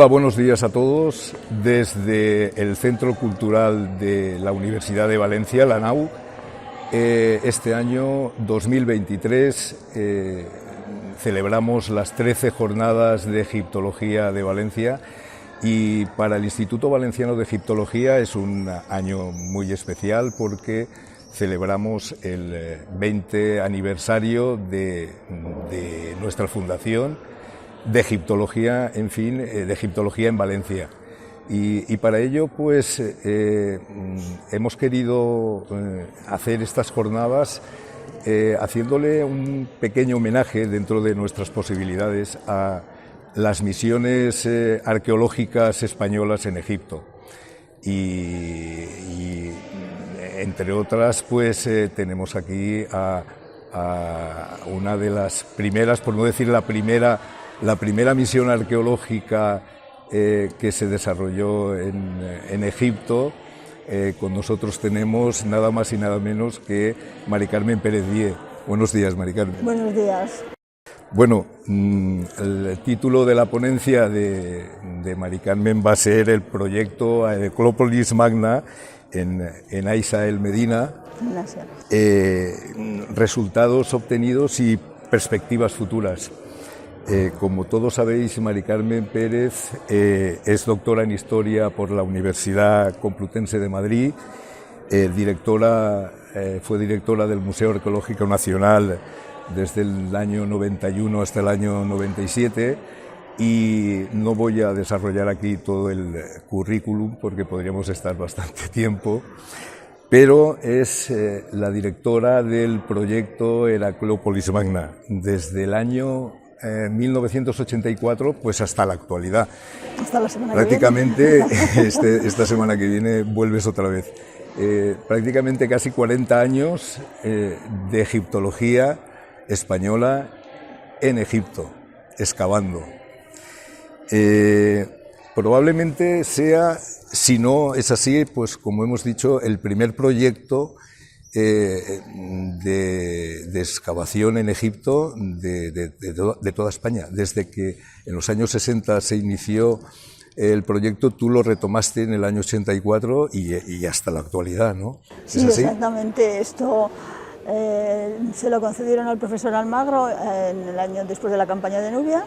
Hola, buenos días a todos. Desde el Centro Cultural de la Universidad de Valencia, la NAU, este año 2023 celebramos las 13 jornadas de egiptología de Valencia y para el Instituto Valenciano de Egiptología es un año muy especial porque celebramos el 20 aniversario de nuestra fundación de egiptología, en fin, de egiptología en Valencia. Y para ello, pues, hemos querido hacer estas jornadas haciéndole un pequeño homenaje dentro de nuestras posibilidades a las misiones arqueológicas españolas en Egipto. Y entre otras, pues, tenemos aquí a una de las primeras, por no decir la primera misión arqueológica que se desarrolló en Egipto. Con nosotros tenemos nada más y nada menos que Mari Carmen Pérez Die. Buenos días, Mari Carmen. Buenos días. Bueno, el título de la ponencia de Mari Carmen va a ser el proyecto Acrópolis Magna en Aisa el Medina, resultados obtenidos y perspectivas futuras. Como todos sabéis, Mari Carmen Pérez es doctora en Historia por la Universidad Complutense de Madrid, fue directora del Museo Arqueológico Nacional desde el año 91 hasta el año 97 y no voy a desarrollar aquí todo el currículum porque podríamos estar bastante tiempo, pero es la directora del proyecto Acrópolis Magna desde el año 1984 pues hasta la actualidad. Hasta la semana prácticamente que viene. Esta semana que viene vuelves otra vez. Prácticamente casi 40 años de egiptología española en Egipto, excavando. Probablemente sea, si no es así, pues como hemos dicho, el primer proyecto de excavación en Egipto de toda España. Desde que en los años 60 se inició el proyecto, tú lo retomaste en el año 84 y hasta la actualidad, ¿no? Sí, exactamente. Esto se lo concedieron al profesor Almagro en el año después de la campaña de Nubia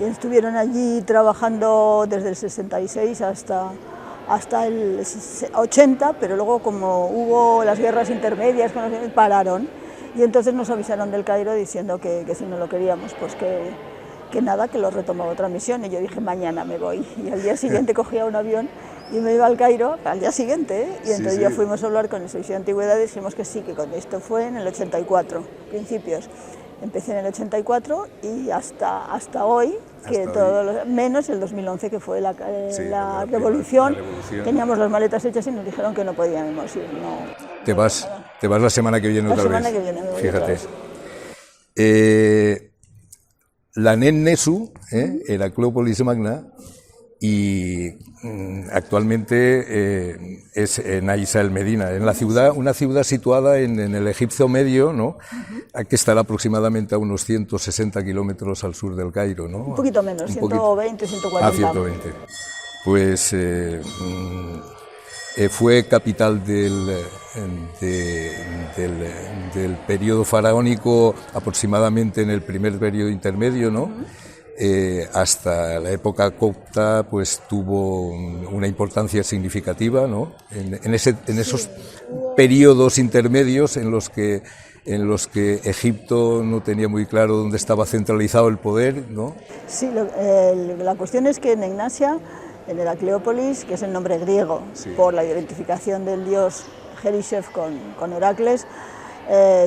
y estuvieron allí trabajando desde el 66 hasta el 80, pero luego como hubo las guerras intermedias, pararon y entonces nos avisaron del Cairo diciendo que si no lo queríamos, pues que nada, que lo retomaba otra misión y yo dije mañana me voy y al día siguiente cogía un avión y me iba al Cairo al día siguiente y entonces ya fuimos a hablar con el Servicio de Antigüedades y dijimos que sí, que con esto fue en el 84, principios. Empecé en el 84 y hasta hoy, menos el 2011 que fue la revolución, teníamos las maletas hechas y nos dijeron que no podíamos ir. No, te vas la semana que viene otra vez. La semana que viene me voy. Fíjate. La Nen Nesu, el Acrópolis Magna, y actualmente es en Aisa el Medina, en la ciudad, una ciudad situada en el Egipto Medio, ¿no? Que estará aproximadamente a unos 160 kilómetros al sur del Cairo, ¿no? Un poquito menos, 120, 140. 120. Pues fue capital del periodo faraónico aproximadamente en el primer periodo intermedio, ¿no? Hasta la época copta pues tuvo una importancia significativa, ¿no? En esos periodos intermedios en los que Egipto no tenía muy claro dónde estaba centralizado el poder, ¿no? Sí, la cuestión es que en Egnasia, en el Acrópolis, que es el nombre griego por la identificación del dios Jerisev con Heracles,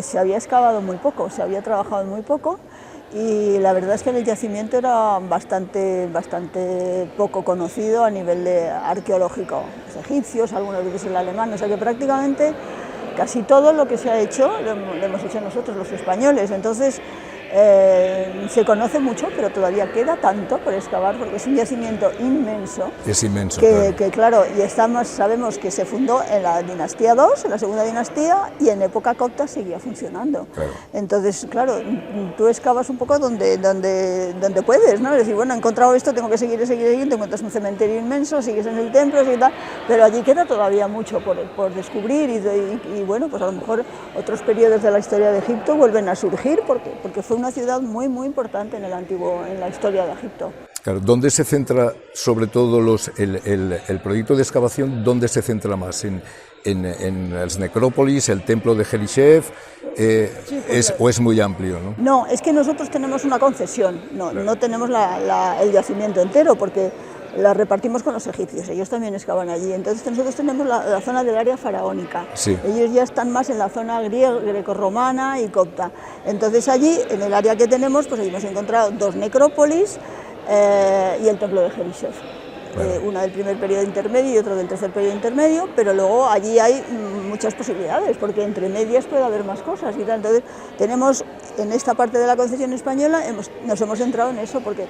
se había excavado muy poco, se había trabajado muy poco. Y la verdad es que el yacimiento era bastante poco conocido a nivel arqueológico. Los egipcios, algunas veces el alemán, o sea que prácticamente casi todo lo que se ha hecho lo hemos hecho nosotros, los españoles. Entonces Se conoce mucho, pero todavía queda tanto por excavar, porque es un yacimiento inmenso. Es inmenso. Que claro, y sabemos que se fundó en la dinastía II, en la segunda dinastía, y en época copta seguía funcionando. Claro. Entonces, claro, tú excavas un poco donde puedes, ¿no? Es decir, bueno, he encontrado esto, tengo que seguir, te encuentras un cementerio inmenso, sigues en el templo, y tal, pero allí queda todavía mucho por descubrir y bueno, pues a lo mejor otros periodos de la historia de Egipto vuelven a surgir porque fue una ciudad muy importante en la historia de Egipto. Claro, ¿dónde se centra sobre todo el proyecto de excavación? ¿Dónde se centra más? ¿En las necrópolis, el templo de Jerichev? Sí, pues, ¿o es muy amplio? No, es que nosotros tenemos una concesión, no tenemos el yacimiento entero, porque la repartimos con los egipcios, ellos también excavan allí. Entonces nosotros tenemos la zona del área faraónica, sí. Ellos ya están más en la zona grecorromana y copta. Entonces allí, en el área que tenemos, pues hemos encontrado 2 necrópolis y el templo de Jerichev. Una del primer periodo intermedio y otra del tercer periodo intermedio, pero luego allí hay muchas posibilidades, porque entre medias puede haber más cosas y tal. Entonces tenemos, en esta parte de la concesión española, nos hemos centrado en eso, porque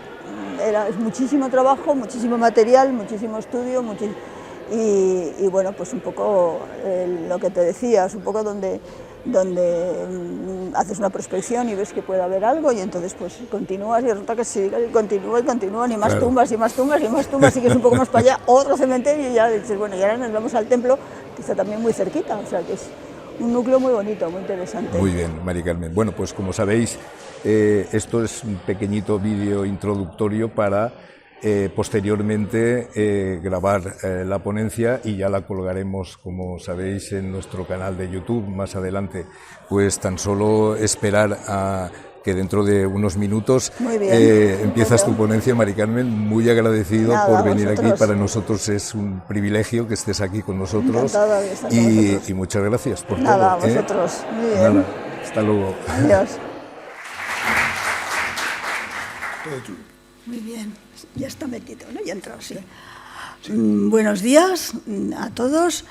es muchísimo trabajo, muchísimo material, muchísimo estudio, y bueno, pues un poco lo que te decías, un poco donde haces una prospección y ves que puede haber algo, y entonces pues continúas y resulta que sí, continúan y más claro. tumbas y más tumbas y más tumbas, sigues un poco más para allá, otro cementerio, y ya dices, bueno, y ahora nos vamos al templo, que está también muy cerquita, o sea que es un núcleo muy bonito, muy interesante. Muy bien, Mari Carmen. Bueno, pues como sabéis, esto es un pequeñito vídeo introductorio para posteriormente grabar la ponencia, y ya la colgaremos, como sabéis, en nuestro canal de YouTube más adelante. Pues tan solo esperar a que dentro de unos minutos empiezas tu ponencia, Mari Carmen. Muy agradecido por venir aquí. Para nosotros es un privilegio que estés aquí con nosotros, y muchas gracias por todo. A vosotros. Muy bien. Nada, hasta luego. Adiós. Muy bien, ya está metido, ¿no? Ya ha entrado, sí. Buenos días a todos.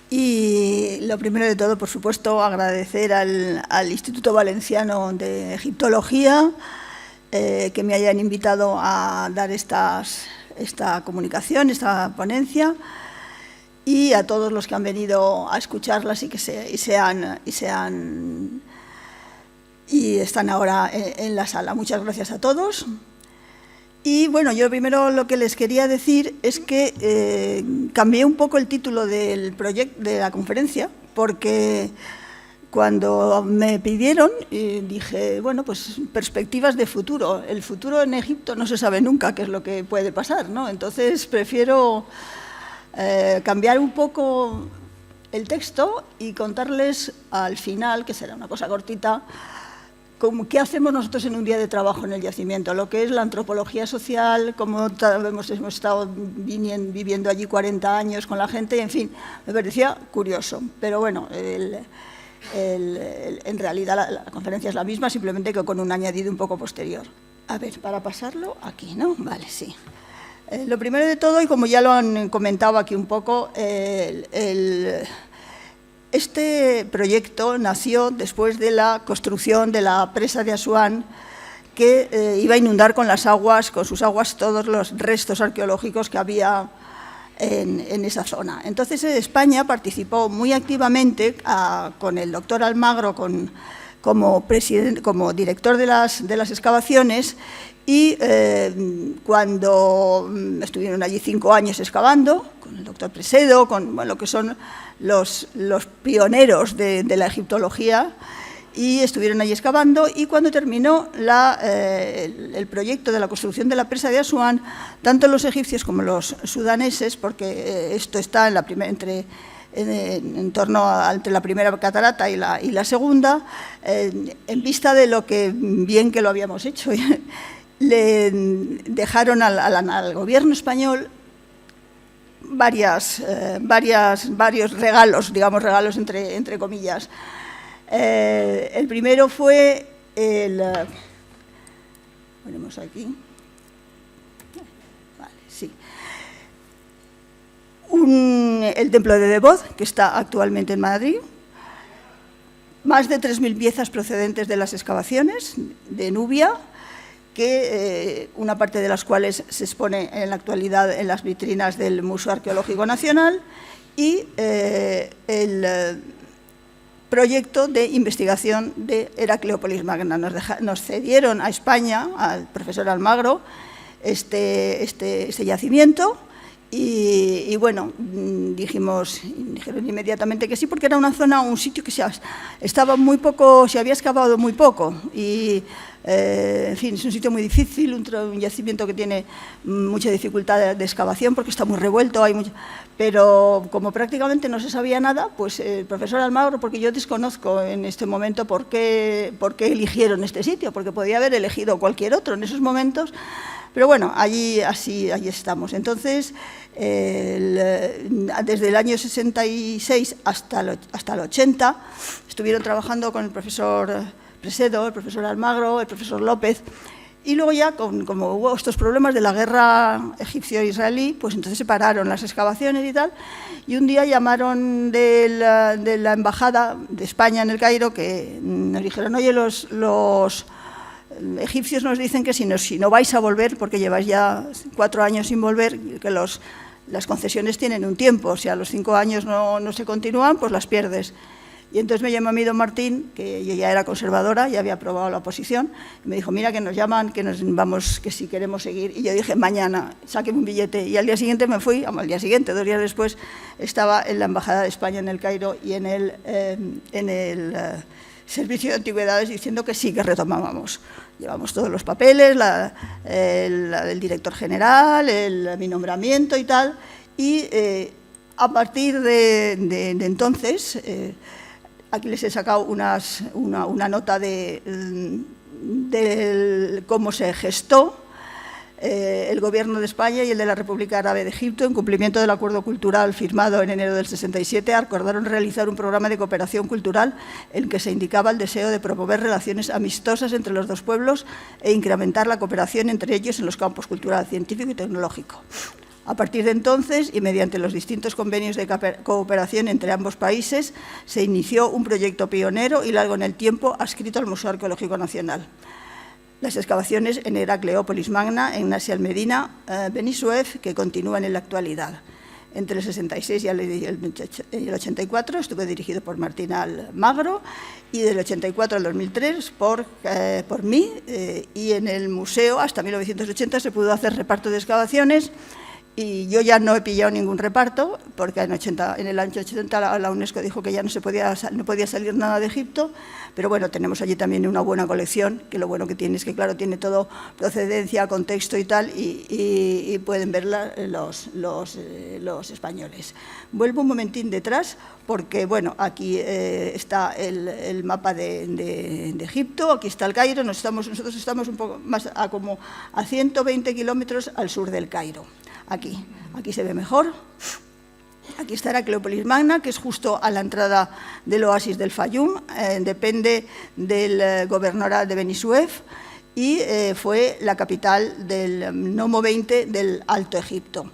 Y lo primero de todo, por supuesto, agradecer al Instituto Valenciano de Egiptología que me hayan invitado a dar esta comunicación, esta ponencia, y a todos los que han venido a escucharlas y están ahora en la sala. Muchas gracias a todos. Y bueno, yo primero lo que les quería decir es que cambié un poco el título del proyecto de la conferencia, porque cuando me pidieron dije, bueno, pues perspectivas de futuro. El futuro en Egipto no se sabe nunca qué es lo que puede pasar, ¿no? Entonces prefiero cambiar un poco el texto y contarles al final, que será una cosa cortita, ¿qué hacemos nosotros en un día de trabajo en el yacimiento? Lo que es la antropología social, cómo hemos estado viviendo allí 40 años con la gente, en fin, me parecía curioso. Pero bueno, en realidad la conferencia es la misma, simplemente que con un añadido un poco posterior. A ver, para pasarlo aquí, ¿no? Vale, sí. Lo primero de todo, y como ya lo han comentado aquí un poco, este proyecto nació después de la construcción de la presa de Asuán, que iba a inundar con sus aguas, todos los restos arqueológicos que había en esa zona. Entonces España participó muy activamente con el doctor Almagro como director de las excavaciones, y cuando estuvieron allí 5 años excavando, con el doctor Presedo, con lo que son los pioneros de la egiptología, y estuvieron allí excavando, y cuando terminó el proyecto de la construcción de la presa de Asuán, tanto los egipcios como los sudaneses, porque esto está en torno entre la primera catarata y la segunda, en vista de lo que bien que lo habíamos hecho, le dejaron al gobierno español varios regalos, digamos regalos entre comillas. El primero fue ponemos aquí, vale, sí, el templo de Debod, que está actualmente en Madrid, más de 3.000 piezas procedentes de las excavaciones de Nubia, que una parte de las cuales se expone en la actualidad en las vitrinas del Museo Arqueológico Nacional, y el proyecto de investigación de Heracleópolis Magna. Nos cedieron a España, al profesor Almagro, este yacimiento, y bueno, dijeron inmediatamente que sí, porque era una zona, un sitio que se había excavado muy poco, y en fin, es un sitio muy difícil, un yacimiento que tiene mucha dificultad de excavación porque está muy revuelto, pero como prácticamente no se sabía nada, pues el profesor Almagro, porque yo desconozco en este momento por qué eligieron este sitio, porque podía haber elegido cualquier otro en esos momentos, pero bueno, allí estamos. Entonces, desde el año 66 hasta el 80, estuvieron trabajando con el profesor Presedo, el profesor Almagro, el profesor López, y luego ya, como hubo estos problemas de la guerra egipcio-israelí, pues entonces se pararon las excavaciones y tal, y un día llamaron de la Embajada de España en el Cairo, que nos dijeron, oye, los egipcios nos dicen que si no vais a volver, porque lleváis ya 4 años sin volver, que las concesiones tienen un tiempo, si a los 5 años no se continúan, pues las pierdes. Y entonces me llamó a mí don Martín, que yo ya era conservadora, ya había aprobado la oposición, y me dijo, mira que nos llaman, que si queremos seguir. Y yo dije, mañana, sáqueme un billete. Y al día siguiente me fui, al día siguiente, 2 días después, estaba en la Embajada de España en el Cairo y en el Servicio de Antigüedades diciendo que sí, que retomábamos. Llevamos todos los papeles, el director general, mi nombramiento y tal, y a partir de entonces, aquí les he sacado una nota de cómo se gestó el Gobierno de España y el de la República Árabe de Egipto, en cumplimiento del acuerdo cultural firmado en enero del 67, acordaron realizar un programa de cooperación cultural en que se indicaba el deseo de promover relaciones amistosas entre los dos pueblos e incrementar la cooperación entre ellos en los campos cultural, científico y tecnológico. A partir de entonces, y mediante los distintos convenios de cooperación entre ambos países, se inició un proyecto pionero y largo en el tiempo adscrito al Museo Arqueológico Nacional. Las excavaciones en Heracleópolis Magna, en Nasi al-Medina, Beni Suef, que continúan en la actualidad. Entre el 66 y el 84 estuve dirigido por Martín Almagro, y del 84 al 2003 por mí, y en el museo hasta 1980 se pudo hacer reparto de excavaciones. Y yo ya no he pillado ningún reparto, porque en el año 80 la UNESCO dijo que ya no podía salir nada de Egipto, pero bueno, tenemos allí también una buena colección, que lo bueno que tiene es que, claro, tiene todo procedencia, contexto y tal, y pueden verla los españoles. Vuelvo un momentín detrás, porque bueno, aquí está el mapa de Egipto, aquí está el Cairo, nosotros estamos un poco más como a 120 kilómetros al sur del Cairo. Aquí se ve mejor. Aquí está Heracleópolis Magna, que es justo a la entrada del oasis del Fayum, depende del gobernador de Beni Suef y fue la capital del Nomo 20 del Alto Egipto.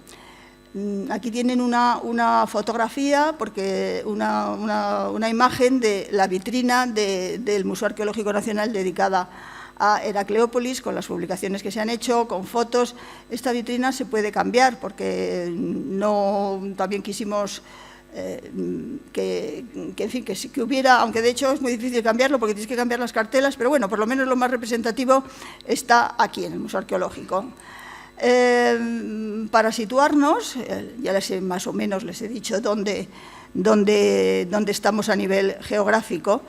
Aquí tienen una fotografía, porque una imagen de la vitrina del Museo Arqueológico Nacional dedicada a Heracleópolis, con las publicaciones que se han hecho, con fotos. Esta vitrina se puede cambiar, porque también quisimos que hubiera, aunque de hecho es muy difícil cambiarlo, porque tienes que cambiar las cartelas, pero bueno, por lo menos lo más representativo está aquí, en el Museo Arqueológico. Para situarnos, ya más o menos les he dicho dónde estamos a nivel geográfico.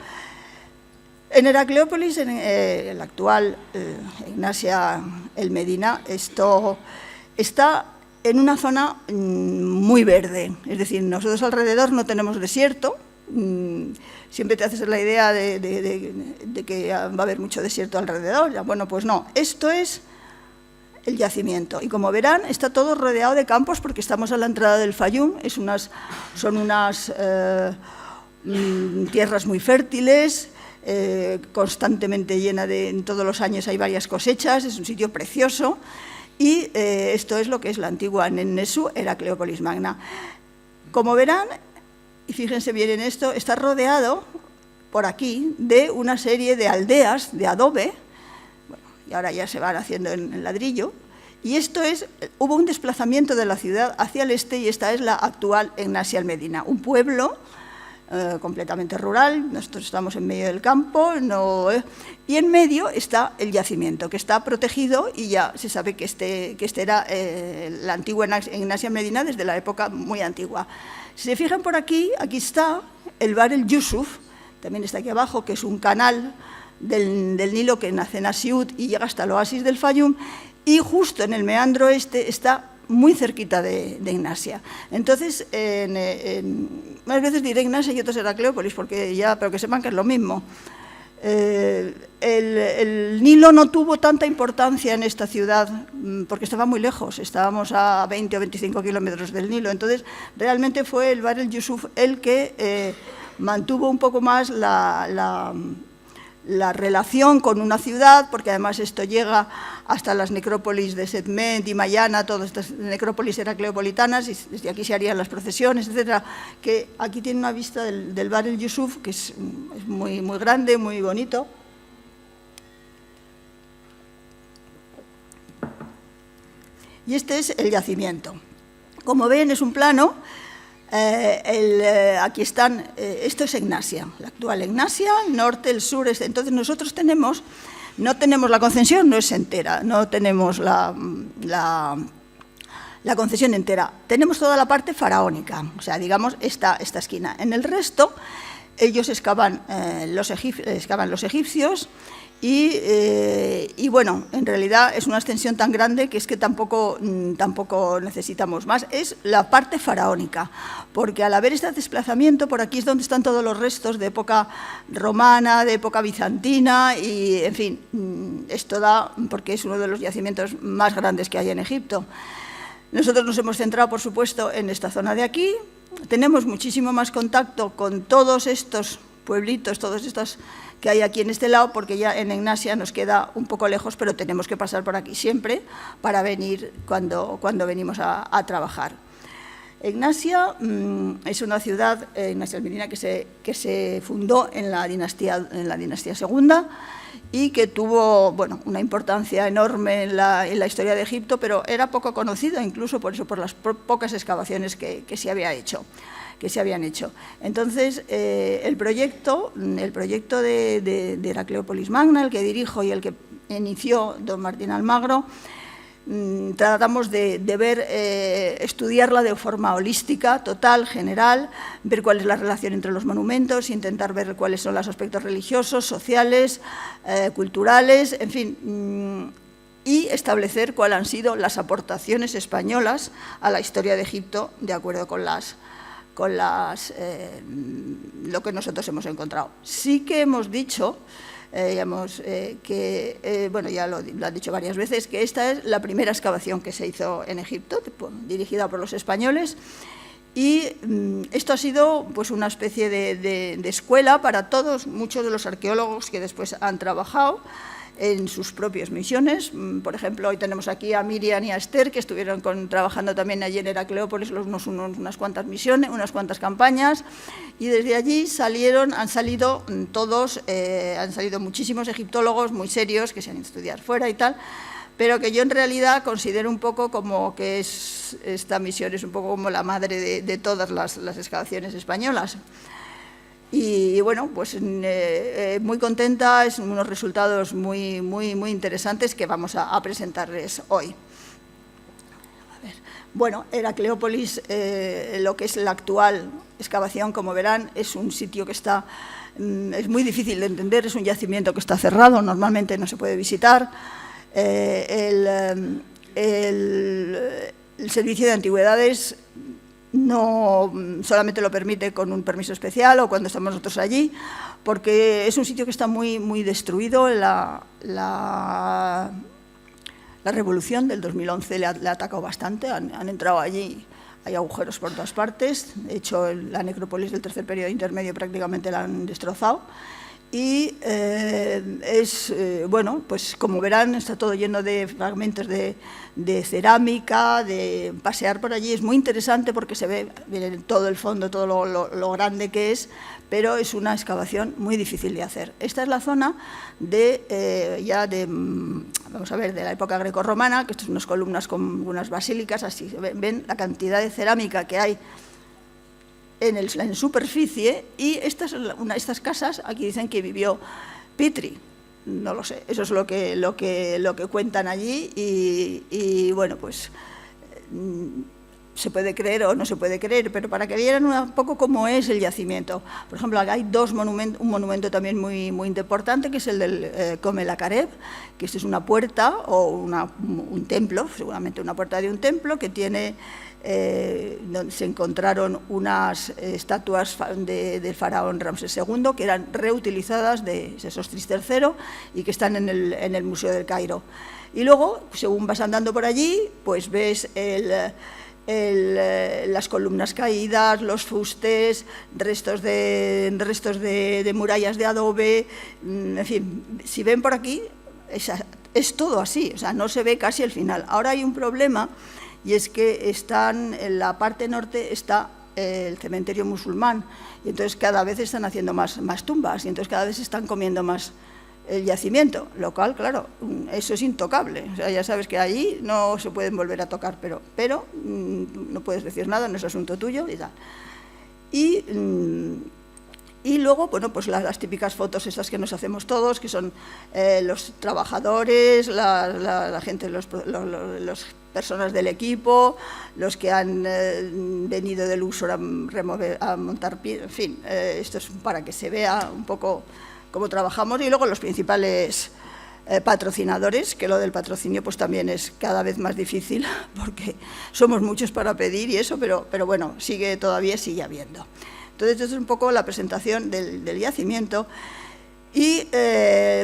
En Heracleópolis, en el actual Nasi al-Medina, esto está en una zona muy verde, es decir, nosotros alrededor no tenemos desierto. Siempre te haces la idea de que va a haber mucho desierto alrededor. Bueno, pues no, esto es el yacimiento, y como verán está todo rodeado de campos, porque estamos a la entrada del Fayum. Son unas tierras muy fértiles, constantemente llena en todos los años hay varias cosechas, es un sitio precioso, y esto es lo que es la antigua Nennesu, Heracleópolis Magna. Como verán, y fíjense bien en esto, está rodeado por aquí de una serie de aldeas de adobe, bueno, y ahora ya se van haciendo en ladrillo, y esto es, hubo un desplazamiento de la ciudad hacia el este y esta es la actual Egnasia el Medina, un pueblo completamente rural, nosotros estamos en medio del campo, y en medio está el yacimiento, que está protegido y ya se sabe que este era la antigua Egnasia Medina desde la época muy antigua. Si se fijan por aquí, aquí está el Bar el Yusuf, también está aquí abajo, que es un canal del Nilo que nace en Asiut y llega hasta el oasis del Fayum, y justo en el meandro este está muy cerquita de Egnasia. Entonces, más veces diré Egnasia y otras Heracleópolis, pero que sepan que es lo mismo. El Nilo no tuvo tanta importancia en esta ciudad porque estaba muy lejos, estábamos a 20 o 25 kilómetros del Nilo, entonces realmente fue el Bar el Yusuf el que mantuvo un poco más la relación con una ciudad, porque además esto llega hasta las necrópolis de Setmet y Mayana, todas estas necrópolis heracleopolitanas, y desde aquí se harían las procesiones, etcétera, que aquí tiene una vista del Bar el Yusuf, que es muy, muy grande, muy bonito. Y este es el yacimiento. Como ven, es un plano. Aquí están, esto es Egnasia, la actual Egnasia, el norte, el sur, entonces nosotros no tenemos la concesión, no es entera, no tenemos la concesión entera, tenemos toda la parte faraónica, o sea, digamos, esta esquina. En el resto, ellos excavan los egipcios, y bueno, en realidad es una extensión tan grande que es que tampoco necesitamos más. Es la parte faraónica, porque al haber este desplazamiento, por aquí es donde están todos los restos de época romana, de época bizantina, y en fin, esto da, porque es uno de los yacimientos más grandes que hay en Egipto. Nosotros nos hemos centrado, por supuesto, en esta zona de aquí. Tenemos muchísimo más contacto con todos estos pueblitos, todas estas que hay aquí en este lado, porque ya en Egnasia nos queda un poco lejos, pero tenemos que pasar por aquí siempre para venir cuando venimos a trabajar. Egnasia es una ciudad, Egnasia el Medina, que se fundó en la dinastía segunda y que tuvo, bueno, una importancia enorme en la historia de Egipto, pero era poco conocida, incluso por eso, por las pocas excavaciones que se habían hecho. Entonces, el proyecto de Heracleópolis Magna, el que dirijo y el que inició don Martín Almagro, tratamos de estudiarla de forma holística, total, general, ver cuál es la relación entre los monumentos, intentar ver cuáles son los aspectos religiosos, sociales, culturales, en fin, y establecer cuáles han sido las aportaciones españolas a la historia de Egipto de acuerdo con lo que nosotros hemos encontrado. Sí que hemos dicho, bueno, ya lo han dicho varias veces, que esta es la primera excavación que se hizo en Egipto, dirigida por los españoles, y esto ha sido pues una especie de escuela para muchos de los arqueólogos que después han trabajado en sus propias misiones. Por ejemplo, hoy tenemos aquí a Miriam y a Esther, que estuvieron trabajando también allí en Heracleópolis unas cuantas misiones, unas cuantas campañas, y desde allí han salido muchísimos egiptólogos muy serios que se han ido a estudiar fuera y tal, pero que yo en realidad considero un poco como que esta misión es un poco como la madre de todas las excavaciones españolas. Y bueno, pues muy contenta, es unos resultados muy, muy, muy interesantes que vamos a presentarles hoy. Bueno, Heracleópolis, lo que es la actual excavación, como verán, es un sitio que es muy difícil de entender, es un yacimiento que está cerrado, normalmente no se puede visitar. El servicio de antigüedades no solamente lo permite con un permiso especial o cuando estamos nosotros allí, porque es un sitio que está muy, muy destruido. La revolución del 2011 le ha atacado bastante, han entrado allí, hay agujeros por todas partes, de hecho la necrópolis del tercer periodo intermedio prácticamente la han destrozado, y bueno, pues como verán, está todo lleno de fragmentos de cerámica, de pasear por allí. Es muy interesante porque se ve todo el fondo, todo lo grande que es, pero es una excavación muy difícil de hacer. Esta es la zona vamos a ver, de la época grecorromana, que esto son unas columnas con unas basílicas, así ven la cantidad de cerámica que hay en superficie, y estas casas, aquí dicen que vivió Petri, no lo sé, eso es lo que cuentan allí, y bueno, pues se puede creer o no se puede creer, pero para que vieran un poco cómo es el yacimiento. Por ejemplo, acá hay un monumento también muy importante, que es el del Come-la-Kareb, que es una puerta o un templo, seguramente una puerta de un templo, que tiene donde se encontraron unas estatuas del faraón Ramsés II, que eran reutilizadas de Sesostris III y que están en el Museo del Cairo. Y luego, según vas andando por allí, pues ves las columnas caídas, los fustes, restos de murallas de adobe, en fin, si ven por aquí, es todo así, o sea, no se ve casi el final. Ahora hay un problema, y es que en la parte norte está el cementerio musulmán, y entonces cada vez están haciendo más tumbas, y entonces cada vez están comiendo más el yacimiento, lo cual, claro, eso es intocable. O sea, ya sabes que allí no se pueden volver a tocar, pero no puedes decir nada, no es asunto tuyo y tal. Y luego, bueno, pues las típicas fotos estas que nos hacemos todos, que son los trabajadores, la gente, las personas del equipo, los que han venido del uso a montar pie, en fin, esto es para que se vea un poco cómo trabajamos. Y luego los principales patrocinadores, que lo del patrocinio pues también es cada vez más difícil porque somos muchos para pedir y eso, pero bueno, todavía sigue habiendo. Entonces, esto es un poco la presentación del yacimiento, y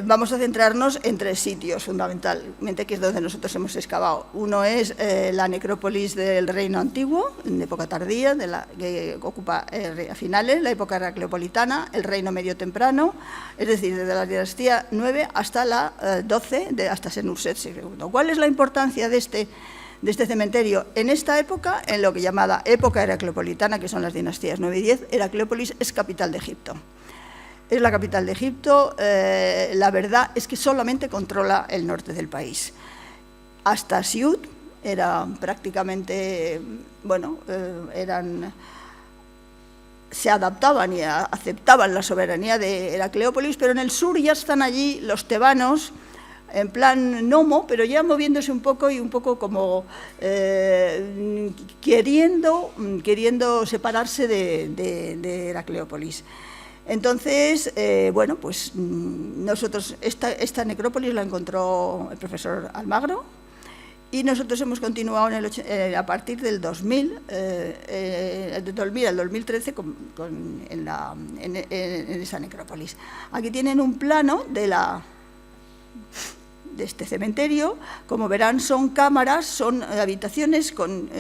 vamos a centrarnos en 3 sitios fundamentalmente, que es donde nosotros hemos excavado. Uno es la necrópolis del Reino Antiguo, en época tardía, que ocupa a finales, la época heracleopolitana, el Reino Medio Temprano, es decir, desde la dinastía 9 hasta la 12, hasta Senusret II. ¿Cuál es la importancia de este cementerio? En esta época, en lo que llamada época heracleopolitana, que son las dinastías 9 y 10, Heracleópolis es capital de Egipto. Es la capital de Egipto. La verdad es que solamente controla el norte del país. Hasta Siut era prácticamente, bueno, se adaptaban y aceptaban la soberanía de Heracleópolis, pero en el sur ya están allí los tebanos, en plan nomo, pero ya moviéndose un poco y un poco como queriendo separarse de Heracleópolis. Entonces, bueno, pues nosotros esta necrópolis la encontró el profesor Almagro, y nosotros hemos continuado a partir del 2000, del 2000 al 2013 en esa necrópolis. Aquí tienen un plano de este cementerio. Como verán, son habitaciones con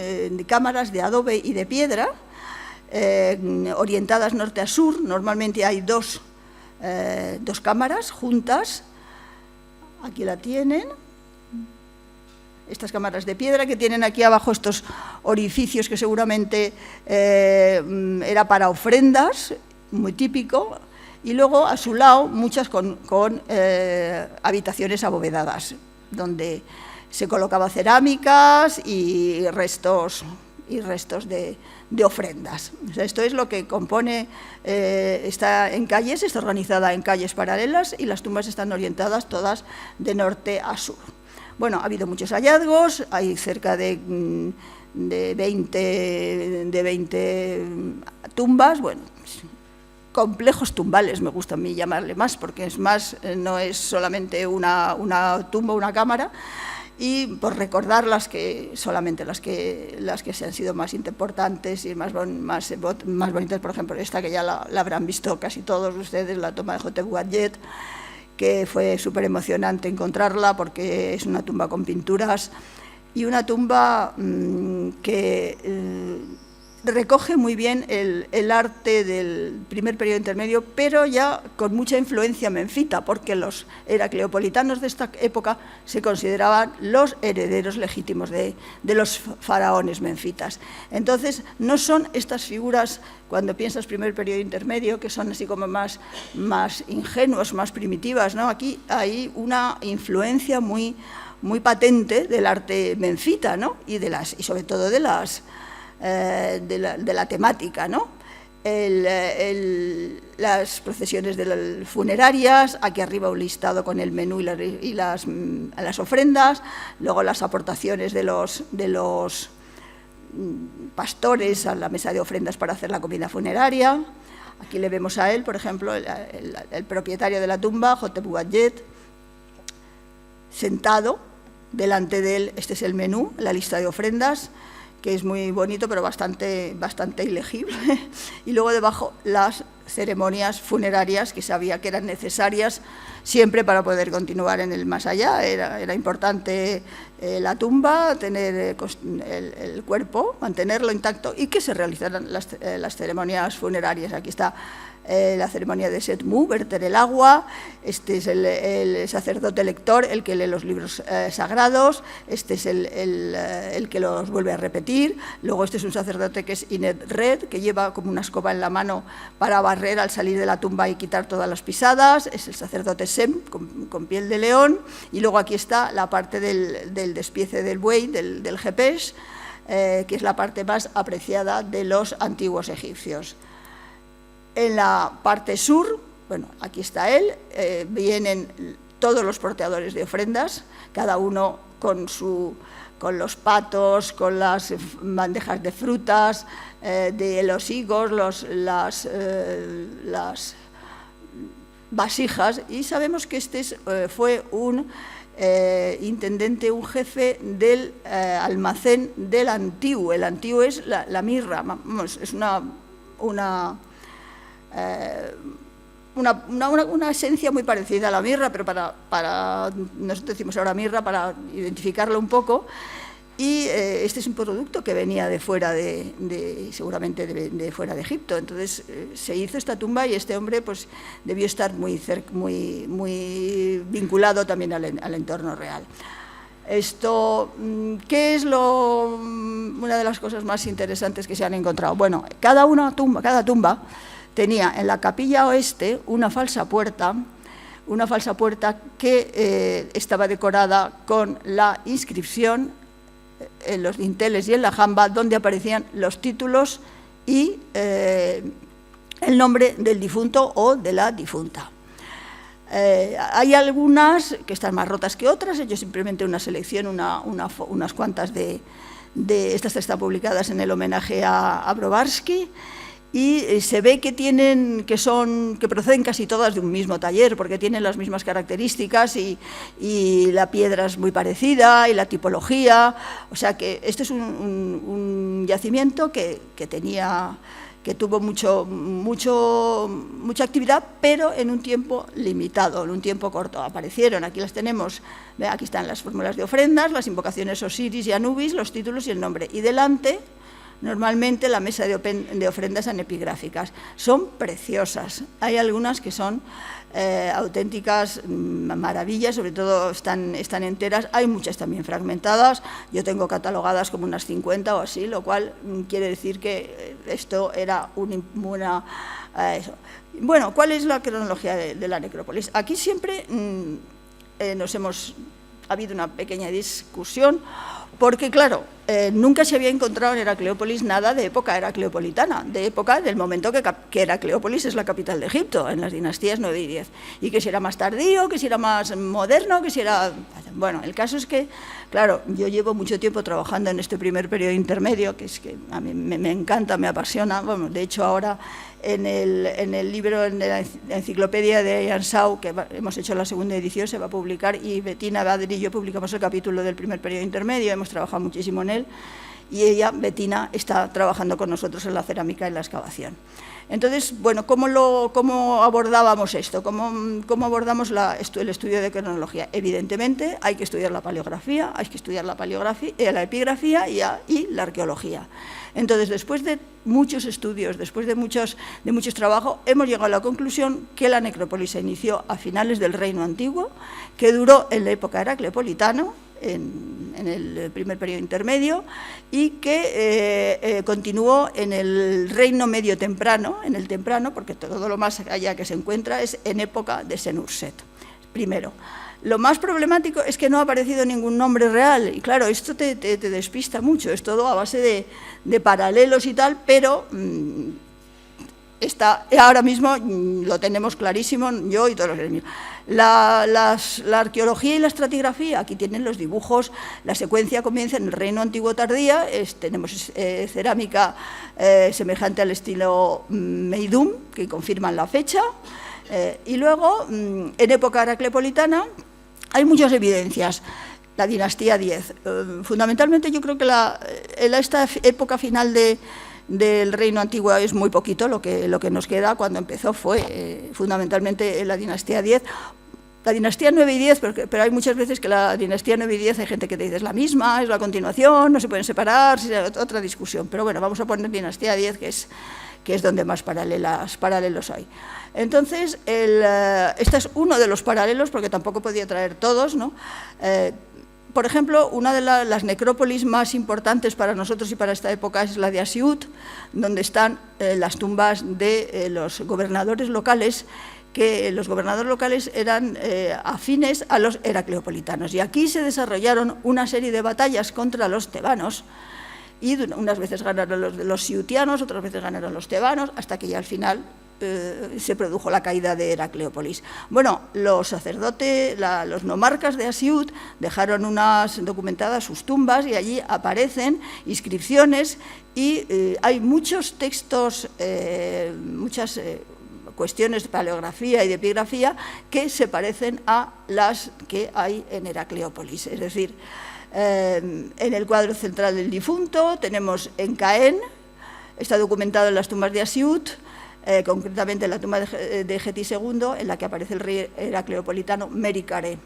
cámaras de adobe y de piedra, orientadas norte a sur. Normalmente hay dos cámaras juntas. Aquí la tienen, estas cámaras de piedra, que tienen aquí abajo estos orificios que seguramente era para ofrendas, muy típico, y luego a su lado muchas con habitaciones abovedadas, donde se colocaba cerámicas y restos de ofrendas. O sea, esto es lo que compone, está en calles, está organizada en calles paralelas, y las tumbas están orientadas todas de norte a sur. Bueno, ha habido muchos hallazgos, hay cerca de 20 tumbas, bueno, complejos tumbales me gusta a mí llamarle más, porque es más, no es solamente una tumba, una cámara. Y por recordar solamente las que se han sido más importantes y más bonitas, por ejemplo, esta que ya la habrán visto casi todos ustedes, la tumba de Hotep Uadjet, que fue súper emocionante encontrarla porque es una tumba con pinturas y una tumba que recoge muy bien el arte del primer periodo intermedio, pero ya con mucha influencia menfita, porque los heracleopolitanos de esta época se consideraban los herederos legítimos de los faraones menfitas. Entonces, no son estas figuras, cuando piensas primer periodo intermedio, que son así como más ingenuas, más primitivas, ¿no? Aquí hay una influencia muy patente del arte menfita, ¿no? y sobre todo de la temática, ¿no? Las procesiones funerarias, aquí arriba un listado con el menú y las ofrendas, luego las aportaciones de los pastores a la mesa de ofrendas para hacer la comida funeraria. Aquí le vemos a él, por ejemplo, el propietario de la tumba, Hotep Ugadjet, sentado delante de él. Este es el menú, la lista de ofrendas, que es muy bonito, pero bastante ilegible. Y luego debajo las ceremonias funerarias que sabía que eran necesarias siempre para poder continuar en el más allá. Era importante la tumba, tener el cuerpo, mantenerlo intacto y que se realizaran las ceremonias funerarias. Aquí está la ceremonia de Setmu, verter el agua. Este es el sacerdote lector, el que lee los libros sagrados. Este es el que los vuelve a repetir. Luego este es un sacerdote que es Inet Red, que lleva como una escoba en la mano para barrer al salir de la tumba y quitar todas las pisadas. Es el sacerdote Sem, con piel de león. Y luego aquí está la parte del despiece del buey, del jepesh, que es la parte más apreciada de los antiguos egipcios. En la parte sur, bueno, aquí está él, vienen todos los porteadores de ofrendas, cada uno con los patos, con las bandejas de frutas, de los higos, las vasijas, y sabemos que este fue un intendente, un jefe del almacén del Antiu. El Antiu es la mirra, vamos, es una esencia muy parecida a la mirra, pero nosotros decimos ahora mirra para identificarlo un poco. Y este es un producto que venía de fuera seguramente de fuera de Egipto. Entonces se hizo esta tumba y este hombre pues debió estar muy vinculado también al entorno real. Esto, ¿qué es una de las cosas más interesantes que se han encontrado? Bueno, cada tumba tenía en la capilla oeste una falsa puerta que estaba decorada con la inscripción en los dinteles y en la jamba, donde aparecían los títulos y el nombre del difunto o de la difunta. Hay algunas que están más rotas que otras, ellos simplemente una selección, unas cuantas de estas están publicadas en el homenaje a Brovarsky, y se ve que proceden casi todas de un mismo taller, porque tienen las mismas características y la piedra es muy parecida y la tipología. O sea que este es un yacimiento que tuvo mucha actividad, pero en un tiempo limitado, en un tiempo corto. Aparecieron, aquí las tenemos, aquí están las fórmulas de ofrendas, las invocaciones Osiris y Anubis, los títulos y el nombre. Y delante, normalmente, la mesa de ofrendas anepigráficas. Son preciosas. Hay algunas que son auténticas maravillas, sobre todo están enteras. Hay muchas también fragmentadas. Yo tengo catalogadas como unas 50 o así, lo cual quiere decir que esto era eso. Bueno, ¿cuál es la cronología de la necrópolis? Aquí siempre ha habido una pequeña discusión, porque, claro, nunca se había encontrado en Heracleópolis nada de época heracleopolitana, de época del momento que Heracleópolis es la capital de Egipto, en las dinastías 9 y 10. Y que si era más tardío, que si era más moderno, que si era... Bueno, el caso es que, claro, yo llevo mucho tiempo trabajando en este primer periodo intermedio, que es que a mí me encanta, me apasiona. Bueno, de hecho, ahora en el libro, en la enciclopedia de Yansau, que hemos hecho la segunda edición, se va a publicar, y Bettina Bader y yo publicamos el capítulo del primer periodo intermedio, hemos trabajado muchísimo en él, y Bettina, está trabajando con nosotros en la cerámica y en la excavación. Entonces, bueno, ¿cómo abordábamos esto? ¿Cómo abordamos el estudio de cronología? Evidentemente, hay que estudiar la paleografía, hay que estudiar la epigrafía y la arqueología. Entonces, después de muchos estudios, después de muchos trabajos, hemos llegado a la conclusión que la necrópolis se inició a finales del Reino Antiguo, que duró en la época heracleopolitana, en el primer periodo intermedio, y que continuó en el Reino Medio Temprano, porque todo lo más allá que se encuentra es en época de Senusret, primero. Lo más problemático es que no ha aparecido ningún nombre real, y claro, esto te despista mucho, es todo a base de paralelos y tal, pero ahora mismo lo tenemos clarísimo, yo y todos los enemigos. La arqueología y la estratigrafía, aquí tienen los dibujos, la secuencia comienza en el Reino Antiguo Tardía, tenemos cerámica semejante al estilo Meidum, que confirman la fecha, y luego, en época heracleopolitana, hay muchas evidencias. La dinastía X, fundamentalmente yo creo que esta época final del Reino Antiguo es muy poquito, lo que nos queda. Cuando empezó fue fundamentalmente la dinastía X. La dinastía 9 y 10, pero hay muchas veces que la dinastía 9 y 10 hay gente que te dice es la misma, es la continuación, no se pueden separar, es otra discusión. Pero bueno, vamos a poner dinastía 10, que es donde más paralelos hay. Entonces, este es uno de los paralelos, porque tampoco podía traer todos, ¿no? Por ejemplo, una de las necrópolis más importantes para nosotros y para esta época es la de Asiut, donde están las tumbas de los gobernadores locales, que los gobernadores locales eran afines a los heracleopolitanos. Y aquí se desarrollaron una serie de batallas contra los tebanos, y unas veces ganaron los siutianos, otras veces ganaron los tebanos, hasta que ya al final se produjo la caída de Heracleópolis. Bueno, los sacerdotes, los nomarcas de Asiut dejaron documentadas sus tumbas, y allí aparecen inscripciones y hay muchos textos, muchas cuestiones de paleografía y de epigrafía que se parecen a las que hay en Heracleópolis. Es decir, en el cuadro central del difunto tenemos en Caen, está documentado en las tumbas de Asiut, concretamente en la tumba de Geti II, en la que aparece el rey heracleopolitano Mericare.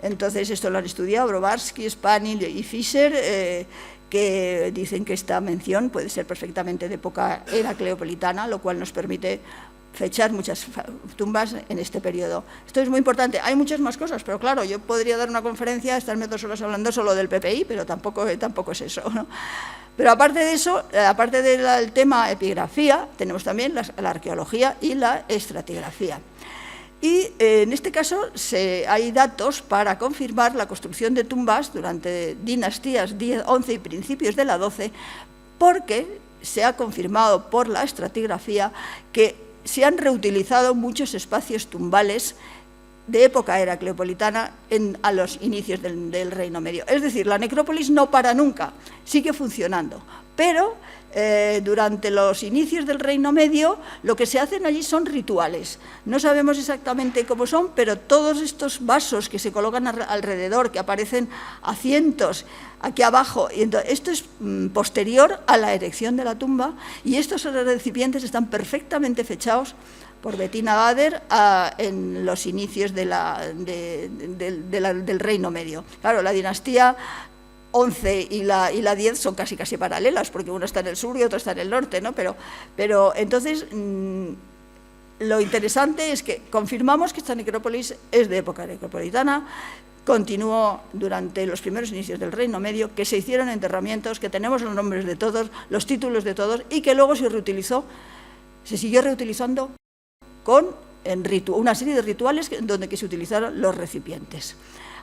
Entonces, esto lo han estudiado Browarsky, Spanil y Fischer, que dicen que esta mención puede ser perfectamente de época heracleopolitana, lo cual nos permite fechar muchas tumbas en este periodo. Esto es muy importante. Hay muchas más cosas, pero claro, yo podría dar una conferencia, estarme 2 horas hablando solo del PPI, pero tampoco es eso, ¿no? Pero aparte de eso, aparte del tema epigrafía, tenemos también la arqueología y la estratigrafía. Y en este caso hay datos para confirmar la construcción de tumbas durante dinastías 10, 11 y principios de la 12, porque se ha confirmado por la estratigrafía que se han reutilizado muchos espacios tumbales de época heracleopolitana a los inicios del Reino Medio. Es decir, la necrópolis no para nunca, sigue funcionando, pero durante los inicios del Reino Medio lo que se hacen allí son rituales. No sabemos exactamente cómo son, pero todos estos vasos que se colocan alrededor, que aparecen a cientos aquí abajo, y entonces, esto es posterior a la erección de la tumba, y estos recipientes están perfectamente fechados por Bettina Bader en los inicios del Reino Medio. Claro, la dinastía 11 y la 10 son casi paralelas, porque uno está en el sur y otro está en el norte, ¿no? Pero entonces lo interesante es que confirmamos que esta necrópolis es de época heracleopolitana, continuó durante los primeros inicios del Reino Medio, que se hicieron enterramientos, que tenemos los nombres de todos, los títulos de todos, y que luego se siguió reutilizando con una serie de rituales donde se utilizaron los recipientes.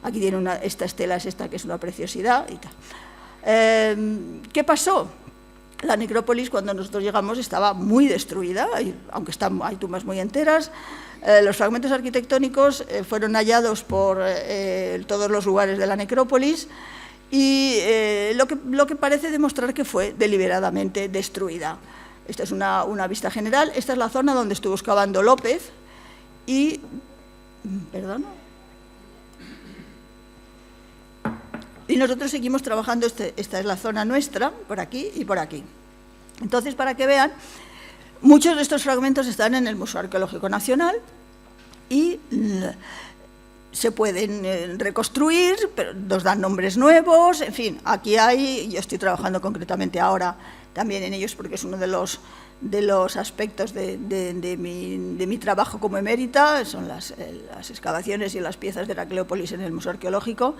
Aquí tiene esta estela, que es una preciosidad y tal. ¿Qué pasó? La necrópolis, cuando nosotros llegamos, estaba muy destruida, aunque hay tumbas muy enteras. Los fragmentos arquitectónicos fueron hallados por todos los lugares de la necrópolis, y lo que parece demostrar que fue deliberadamente destruida. Esta es una vista general. Esta es la zona donde estuvo excavando López y... ¿Perdón? Y nosotros seguimos trabajando, esta es la zona nuestra, por aquí y por aquí. Entonces, para que vean, Muchos de estos fragmentos están en el Museo Arqueológico Nacional y se pueden reconstruir, pero nos dan nombres nuevos, en fin, aquí hay, yo estoy trabajando concretamente ahora también en ellos porque es uno de los aspectos de mi trabajo como emérita, son las excavaciones y las piezas de Heracleópolis en el Museo Arqueológico.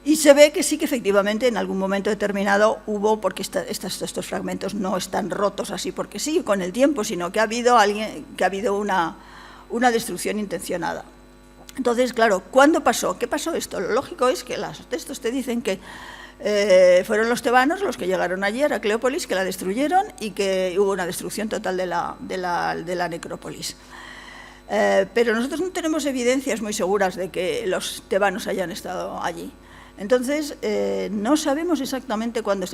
Y se ve que sí que efectivamente en algún momento determinado hubo, porque estos fragmentos no están rotos así porque sí, con el tiempo, sino que ha habido una destrucción intencionada. Entonces, claro, ¿cuándo pasó? ¿Qué pasó esto? Lo lógico es que los textos te dicen que fueron los tebanos los que llegaron allí a Heracleópolis, que la destruyeron y que hubo una destrucción total de la necrópolis. Pero nosotros no tenemos evidencias muy seguras de que los tebanos hayan estado allí. Entonces, no sabemos exactamente cuándo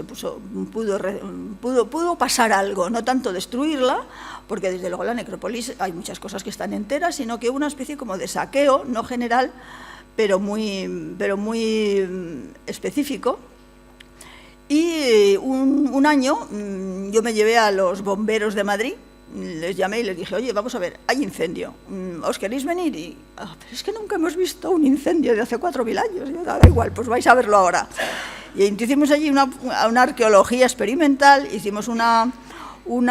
pudo pasar algo, no tanto destruirla, porque desde luego la necrópolis hay muchas cosas que están enteras, sino que una especie como de saqueo, no general, pero muy específico. Y un año yo me llevé a los bomberos de Madrid, les llamé y les dije, oye, vamos a ver, hay incendio, ¿os queréis venir? Y pero es que nunca hemos visto un incendio de hace 4.000 años, yo, da igual, pues vais a verlo ahora. Y hicimos allí una arqueología experimental, hicimos como un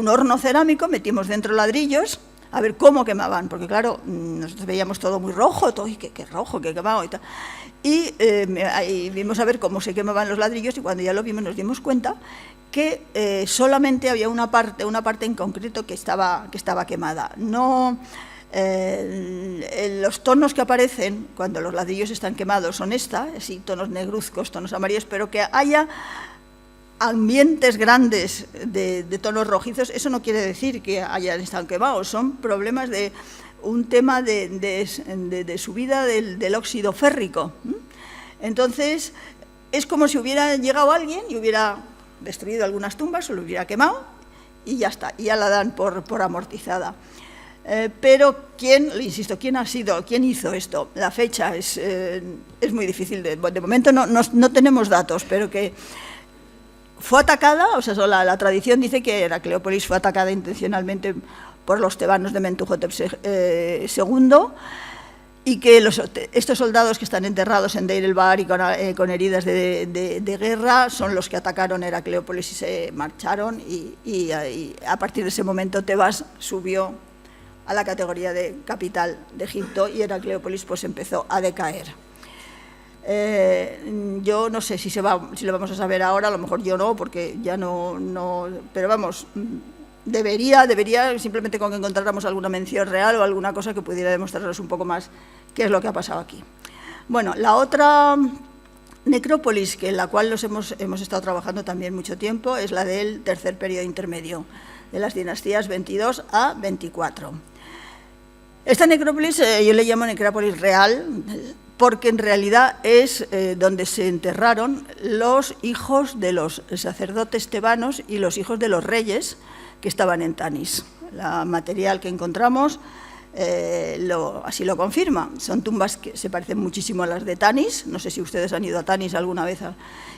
horno cerámico, metimos dentro ladrillos, a ver cómo quemaban, porque claro, nosotros veíamos todo muy rojo, todo, y qué rojo, qué quemado y tal. Y ahí vimos a ver cómo se quemaban los ladrillos y cuando ya lo vimos nos dimos cuenta que solamente había una parte en concreto que estaba quemada. No, los tonos que aparecen cuando los ladrillos están quemados son así, tonos negruzcos, tonos amarillos, pero que haya ambientes grandes de tonos rojizos, eso no quiere decir que hayan estado quemados, son problemas de un tema de subida del óxido férrico. Entonces, es como si hubiera llegado alguien y hubiera destruido algunas tumbas, o lo hubiera quemado y ya está, y ya la dan por amortizada. Pero le insisto, ¿quién hizo esto? La fecha es muy difícil, de momento no tenemos datos, pero que fue atacada, o sea, la tradición dice que Heracleópolis fue atacada intencionalmente por los tebanos de Mentuhotep II, y que estos soldados que están enterrados en Deir el-Bahar y con heridas de guerra son los que atacaron Heracleópolis y se marcharon, y a partir de ese momento Tebas subió a la categoría de capital de Egipto y Heracleópolis pues empezó a decaer. Yo no sé si lo vamos a saber ahora, a lo mejor yo no, porque ya no, pero vamos, debería, simplemente con que encontráramos alguna mención real o alguna cosa que pudiera demostrarnos un poco más qué es lo que ha pasado aquí. Bueno, la otra necrópolis en la cual hemos estado trabajando también mucho tiempo es la del tercer periodo intermedio, de las dinastías 22 a 24. Esta necrópolis yo le llamo necrópolis real, porque en realidad es donde se enterraron los hijos de los sacerdotes tebanos y los hijos de los reyes que estaban en Tanis. El material que encontramos así lo confirma. Son tumbas que se parecen muchísimo a las de Tanis, no sé si ustedes han ido a Tanis alguna vez,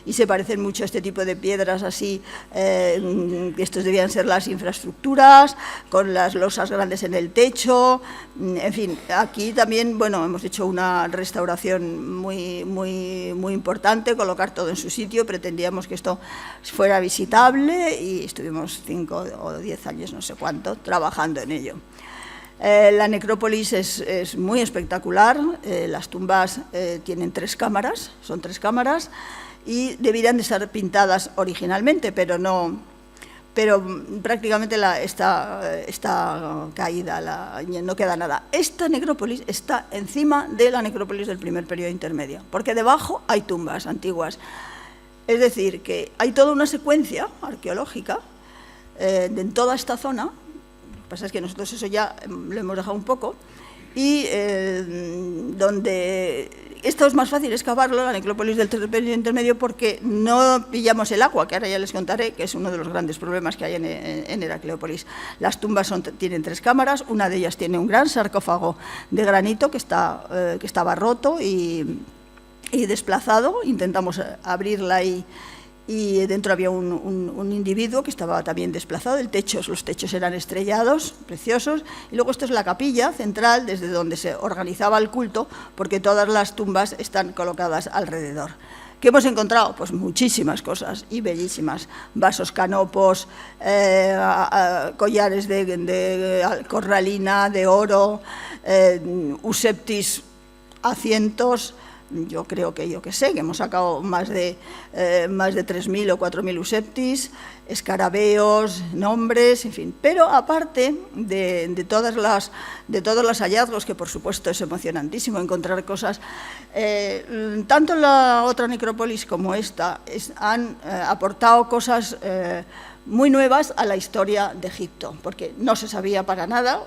y se parecen mucho a este tipo de piedras así, estos debían ser las infraestructuras, con las losas grandes en el techo, en fin, aquí también, bueno, hemos hecho una restauración muy importante, colocar todo en su sitio, pretendíamos que esto fuera visitable y estuvimos 5 o 10 años, no sé cuánto, trabajando en ello. La necrópolis es muy espectacular, las tumbas tienen 3 cámaras, son 3 cámaras, y deberían de estar pintadas originalmente, pero prácticamente está caída, no queda nada. Esta necrópolis está encima de la necrópolis del primer periodo intermedio, porque debajo hay tumbas antiguas. Es decir, que hay toda una secuencia arqueológica en toda esta zona. Lo que pasa es que nosotros eso ya lo hemos dejado un poco, y donde esto es más fácil excavarlo, la necrópolis del tercer periodo intermedio, porque no pillamos el agua, que ahora ya les contaré, que es uno de los grandes problemas que hay en Heracleópolis. Las tumbas tienen 3 cámaras, una de ellas tiene un gran sarcófago de granito que estaba roto y desplazado, intentamos abrirla y dentro había un individuo que estaba también desplazado. Los techos eran estrellados, preciosos, y luego esto es la capilla central desde donde se organizaba el culto, porque todas las tumbas están colocadas alrededor. ¿Qué hemos encontrado? Pues muchísimas cosas y bellísimas, vasos, canopos, collares de corralina, de oro, euseptis a cientos. Yo creo que, que hemos sacado más de 3.000 o 4.000 euseptis, escarabeos, nombres, en fin. Pero aparte de todos los hallazgos, que por supuesto es emocionantísimo encontrar cosas, tanto la otra necrópolis como esta han aportado cosas muy nuevas a la historia de Egipto, porque no se sabía para nada,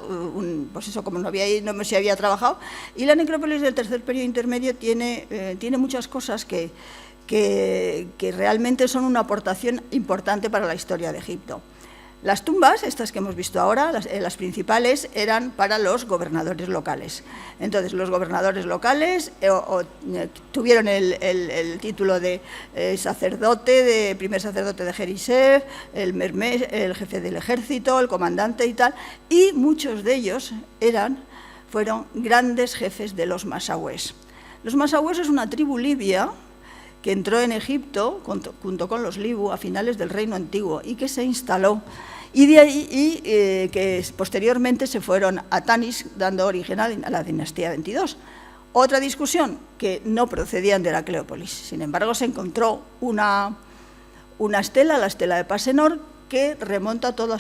pues eso, como no se había trabajado, y la necrópolis del tercer periodo intermedio tiene muchas cosas que realmente son una aportación importante para la historia de Egipto. Las tumbas, estas que hemos visto ahora, las principales, eran para los gobernadores locales. Entonces, los gobernadores locales tuvieron el título de sacerdote, primer sacerdote de Jerisef, el jefe del ejército, el comandante y tal, y muchos de ellos fueron grandes jefes de los masaués. Los masaués es una tribu libia que entró en Egipto junto con los libu a finales del Reino Antiguo y que se instaló, y de ahí que posteriormente se fueron a Tanis, dando origen a la dinastía 22. Otra discusión, que no procedían de Heracleópolis. Sin embargo, se encontró una estela, la estela de Pasenor, que remonta toda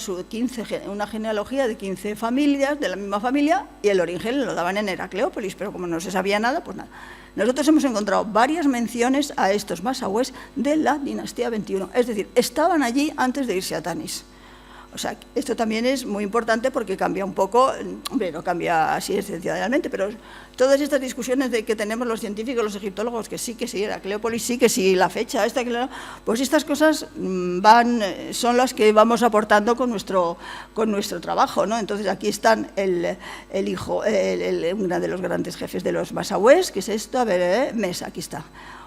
una genealogía de 15 familias de la misma familia, y el origen lo daban en Heracleópolis, pero como no se sabía nada, pues nada. Nosotros hemos encontrado varias menciones a estos masaués de la dinastía 21, es decir, estaban allí antes de irse a Tanis. O sea, esto también es muy importante porque cambia un poco, hombre, no cambia así esencialmente, pero todas estas discusiones de que tenemos los científicos, los egiptólogos, que sí, Heracleópolis, sí, que sí, la fecha, pues estas cosas son las que vamos aportando con nuestro trabajo, ¿no? Entonces aquí están uno de los grandes jefes de los masaués, que es esto, a ver, Mes, aquí está.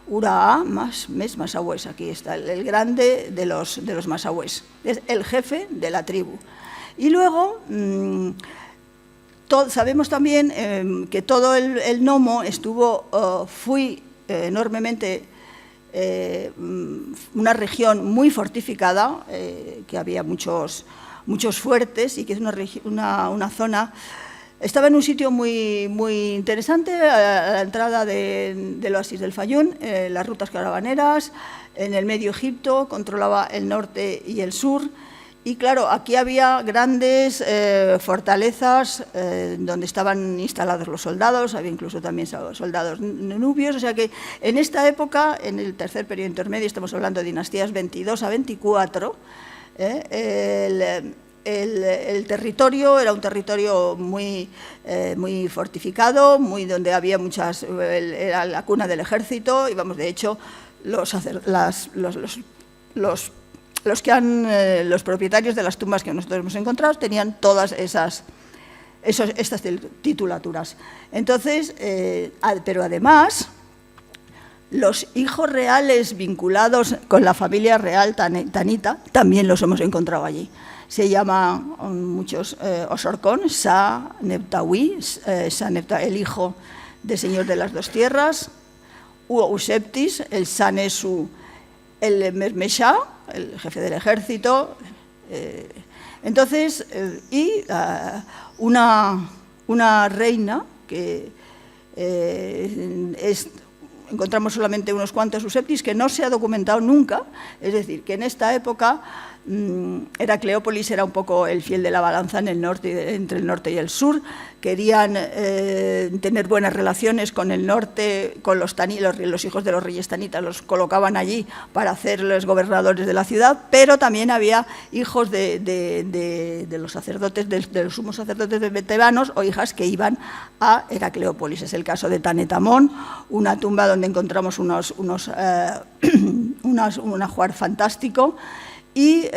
Ura Mes masaués, aquí está, el grande de los masaués, es el jefe de la tribu. Y luego sabemos también que todo el nomo fue enormemente una región muy fortificada, que había muchos fuertes, y que es una zona. Estaba en un sitio muy, muy interesante, a la entrada del oasis del Fayún, las rutas caravaneras, en el Medio Egipto, controlaba el norte y el sur. Y claro, aquí había grandes fortalezas donde estaban instalados los soldados, había incluso también soldados nubios, o sea que en esta época, en el tercer periodo intermedio, estamos hablando de dinastías 22 a 24, el territorio era un territorio muy fortificado, donde había era la cuna del ejército, y vamos, de hecho, los propietarios de las tumbas que nosotros hemos encontrado tenían todas estas titulaturas. Entonces, pero además, los hijos reales vinculados con la familia real tanita también los hemos encontrado allí. Se llaman muchos Osorkon, Sa-Neptawi, el hijo del señor de las dos tierras, Euseptis, el Sanesu, el Mermeshá, el jefe del ejército. Entonces, una reina que encontramos solamente unos cuantos Euseptis, que no se ha documentado nunca, es decir, que en esta época Heracleópolis era un poco el fiel de la balanza entre el norte y el sur. Querían tener buenas relaciones con el norte, con los hijos de los reyes tanitas, los colocaban allí para hacerlos gobernadores de la ciudad, pero también había hijos de los sacerdotes, de los sumos sacerdotes tebanos, o hijas que iban a Heracleópolis. Es el caso de Tanetamón, una tumba donde encontramos un ajuar fantástico. Y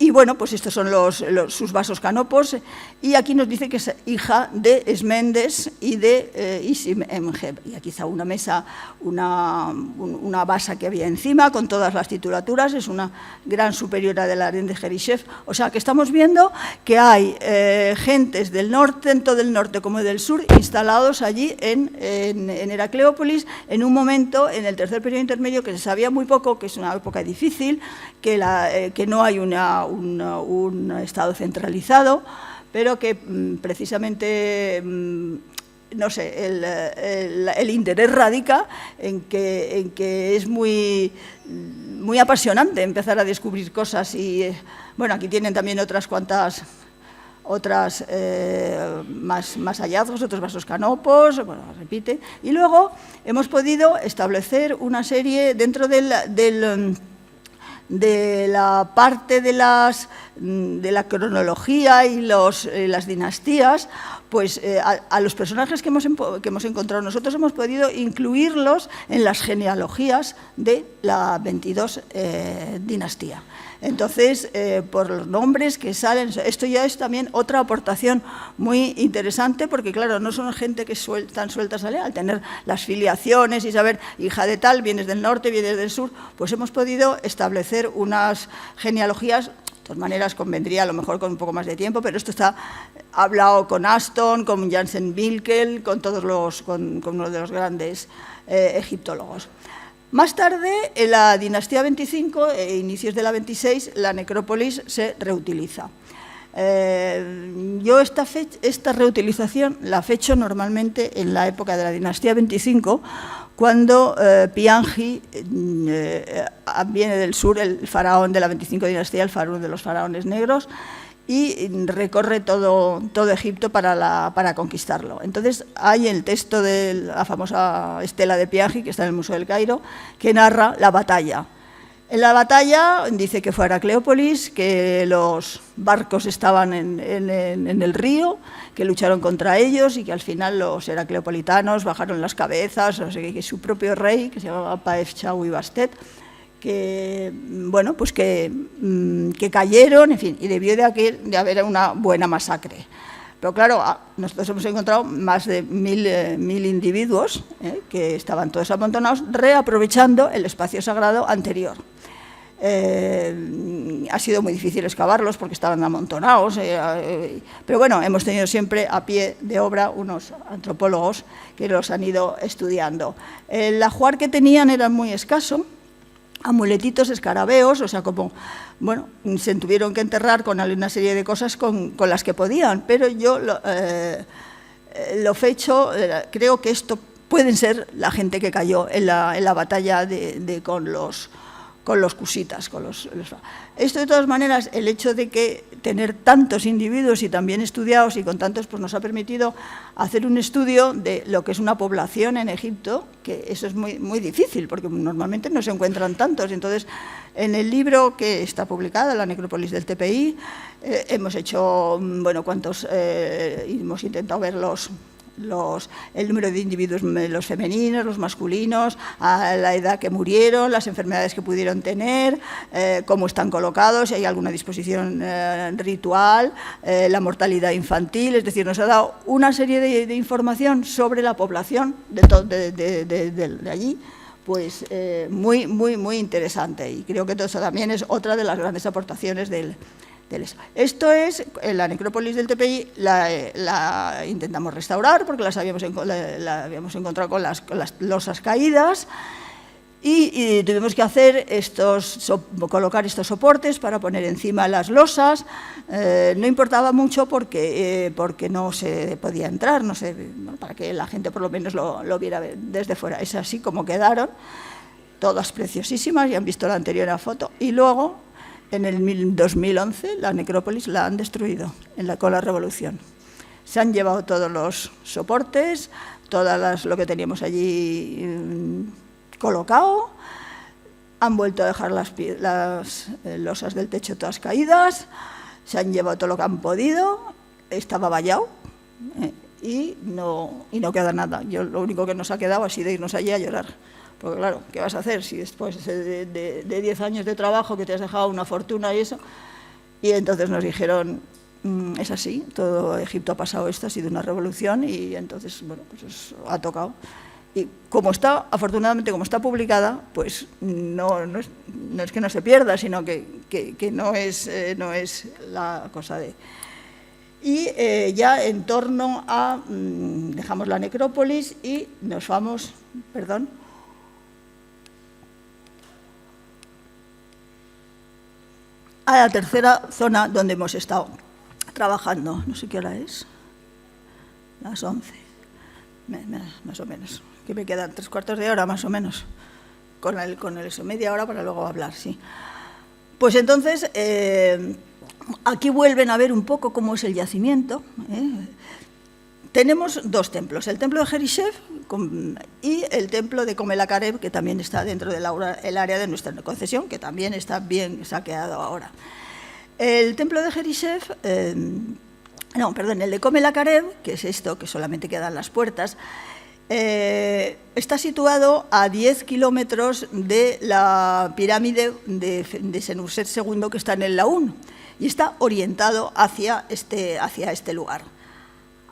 Y bueno, pues estos son sus vasos canopos, y aquí nos dice que es hija de Esméndez y de Isim Emgeb. Y aquí está una mesa, una basa que había encima con todas las titulaturas, es una gran superiora de la Orden de Jerichev. O sea que estamos viendo que hay gentes del norte, tanto del norte como del sur, instalados allí en Heracleópolis, en un momento, en el tercer periodo intermedio, que se sabía muy poco, que es una época difícil, que no hay un Estado centralizado, pero que precisamente, no sé, el interés radica en que es muy apasionante empezar a descubrir cosas. Y bueno, aquí tienen también otras cuantas más hallazgos, otros vasos canopos, bueno, repite. Y luego hemos podido establecer una serie dentro de la parte de la cronología y las dinastías, pues a los personajes que hemos encontrado nosotros hemos podido incluirlos en las genealogías de la 22 dinastía. Entonces, por los nombres que salen, esto ya es también otra aportación muy interesante, porque claro, no son gente que están sueltas al tener las filiaciones y saber, hija de tal, vienes del norte, vienes del sur, pues hemos podido establecer unas genealogías. De todas maneras, convendría a lo mejor con un poco más de tiempo, pero esto está hablado con Aston, con Jansen Wilkel, con uno de los grandes egiptólogos. Más tarde, en la dinastía 25, inicios de la 26, la necrópolis se reutiliza. Yo esta reutilización la fecho normalmente en la época de la dinastía 25, cuando Piangi viene del sur, el faraón de la 25 dinastía, el faraón de los faraones negros, y recorre todo Egipto para conquistarlo. Entonces hay el texto de la famosa estela de Piangi, que está en el Museo del Cairo, que narra la batalla. En la batalla dice que fue Heracleópolis, que los barcos estaban en el río, que lucharon contra ellos y que al final los heracleopolitanos bajaron las cabezas, o sea, que su propio rey, que se llamaba Paef Chau y Bastet, que bueno, pues que cayeron, en fin, y debió de haber una buena masacre. Pero claro, nosotros hemos encontrado más de 1000 individuos que estaban todos amontonados, reaprovechando el espacio sagrado anterior. Ha sido muy difícil excavarlos porque estaban amontonados, pero bueno, hemos tenido siempre a pie de obra unos antropólogos que los han ido estudiando. El ajuar que tenían era muy escaso, amuletitos, escarabeos, o sea, como, bueno, se tuvieron que enterrar con una serie de cosas con las que podían, pero yo lo fecho, creo que esto pueden ser la gente que cayó en la batalla con los cusitas. Esto, de todas maneras, el hecho de que tener tantos individuos y también estudiados y con tantos, pues nos ha permitido hacer un estudio de lo que es una población en Egipto, que eso es muy, muy difícil, porque normalmente no se encuentran tantos. Entonces, en el libro que está publicado, La necrópolis del TPI, hemos hecho, bueno, hemos intentado ver el número de individuos, los femeninos, los masculinos, a la edad que murieron, las enfermedades que pudieron tener, cómo están colocados, si hay alguna disposición ritual, la mortalidad infantil. Es decir, nos ha dado una serie de información sobre la población de allí, pues muy, muy, muy interesante. Y creo que todo eso también es otra de las grandes aportaciones del. Esto es la necrópolis del TPI, la intentamos restaurar porque la habíamos encontrado con las losas caídas y tuvimos que hacer colocar estos soportes para poner encima las losas. No importaba mucho porque no se podía entrar, no sé, para que la gente por lo menos lo viera desde fuera. Es así como quedaron, todas preciosísimas, ya han visto la anterior foto, y luego en el 2011 la necrópolis la han destruido con la revolución. Se han llevado todos los soportes, lo que teníamos allí colocado, han vuelto a dejar las losas del techo todas caídas, se han llevado todo lo que han podido, estaba vallado y no queda nada. Lo único que nos ha quedado ha sido irnos allí a llorar. Porque claro, ¿qué vas a hacer si después de 10 años de trabajo que te has dejado una fortuna y eso? Y entonces nos dijeron, es así, todo Egipto ha pasado esto, ha sido una revolución, y entonces, bueno, pues os ha tocado. Y como está, afortunadamente, como está publicada, pues no es que no se pierda, sino que no es la cosa de... Y ya en torno a... dejamos la necrópolis y nos vamos... Perdón. A la tercera zona donde hemos estado trabajando. No sé qué hora es. Las 11. Más o menos. Que me quedan 3/4 de hora, más o menos. Con eso, media hora para luego hablar, sí. Pues entonces... aquí vuelven a ver un poco cómo es el yacimiento. Tenemos 2 templos, el templo de Jerisev y el templo de Comela Karev, que también está dentro del área de nuestra concesión, que también está bien saqueado ahora. El templo de Jerisev, el de Comela Karev, que es esto, que solamente quedan las puertas, está situado a 10 kilómetros de la pirámide de Senusret II, que está en el Laún, y está orientado hacia este lugar.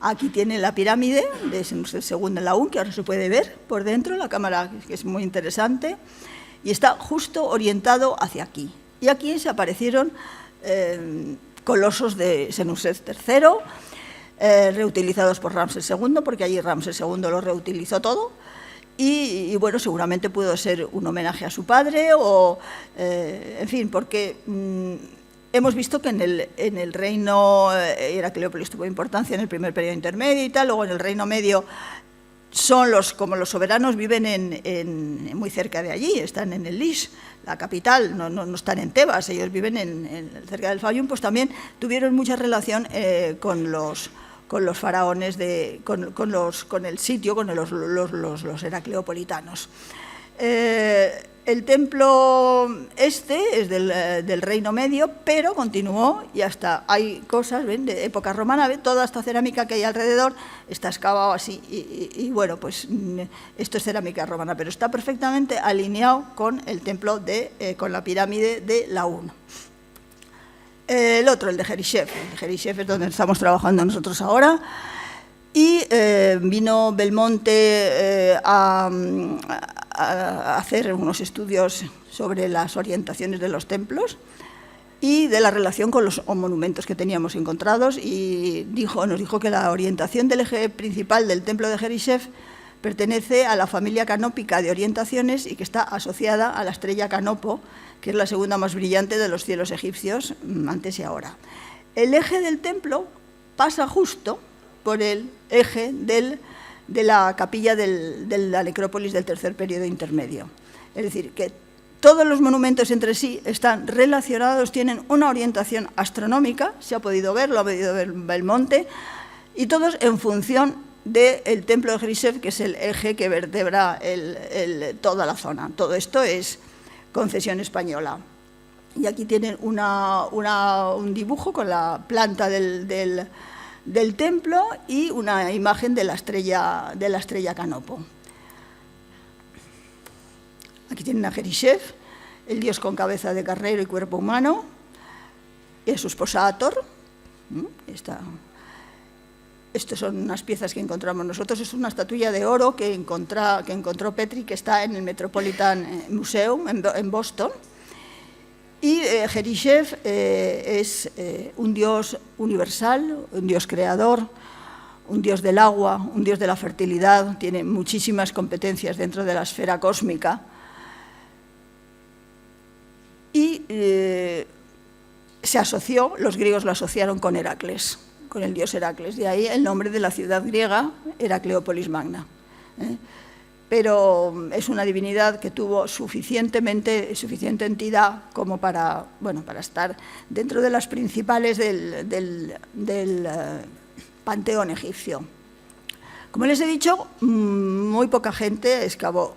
Aquí tiene la pirámide de Senusret II en Laún, que ahora se puede ver por dentro, la cámara, que es muy interesante, y está justo orientado hacia aquí. Y aquí se aparecieron colosos de Senusret III, reutilizados por Ramsés II, porque allí Ramsés II lo reutilizó todo, y bueno, seguramente pudo ser un homenaje a su padre, o, en fin, porque... hemos visto que en el reino Heracleópolis tuvo importancia en el primer periodo intermedio y tal, luego en el reino medio son como los soberanos viven muy cerca de allí, están en el Lish, la capital, no están en Tebas, ellos viven cerca del Fayum, pues también tuvieron mucha relación con los faraones, con el sitio, con los heracleopolitanos. El templo es del Reino Medio, pero continuó y hasta hay cosas, ¿ven?, de época romana, ¿ven? Toda esta cerámica que hay alrededor está excavado así y bueno, pues esto es cerámica romana, pero está perfectamente alineado con el templo con la pirámide de Laún. El otro, el de Jerisev. El de Jerisev es donde estamos trabajando nosotros ahora. Y vino Belmonte a hacer unos estudios sobre las orientaciones de los templos y de la relación con los monumentos que teníamos encontrados, y nos dijo que la orientación del eje principal del templo de Jerisev pertenece a la familia canópica de orientaciones y que está asociada a la estrella Canopo, que es la segunda más brillante de los cielos egipcios antes y ahora. El eje del templo pasa justo por el eje de la capilla de la necrópolis del tercer periodo intermedio. Es decir, que todos los monumentos entre sí están relacionados, tienen una orientación astronómica, se ha podido ver, lo ha podido ver Belmonte, y todos en función del templo de Jerisev, que es el eje que vertebra toda la zona. Todo esto es concesión española. Y aquí tienen un dibujo con la planta del templo y una imagen de la estrella Canopo. Aquí tienen a Jerisev, el dios con cabeza de carnero y cuerpo humano, y a su esposa Hathor. Estas son unas piezas que encontramos nosotros. Es una estatuilla de oro que encontró Petri, que está en el Metropolitan Museum en Boston. Y Jerisev es un dios universal, un dios creador, un dios del agua, un dios de la fertilidad, tiene muchísimas competencias dentro de la esfera cósmica. Y los griegos lo asociaron con Heracles, con el dios Heracles, de ahí el nombre de la ciudad griega, Heracleópolis Magna. Pero es una divinidad que tuvo suficiente entidad como para estar dentro de las principales del panteón egipcio. Como les he dicho, muy poca gente excavó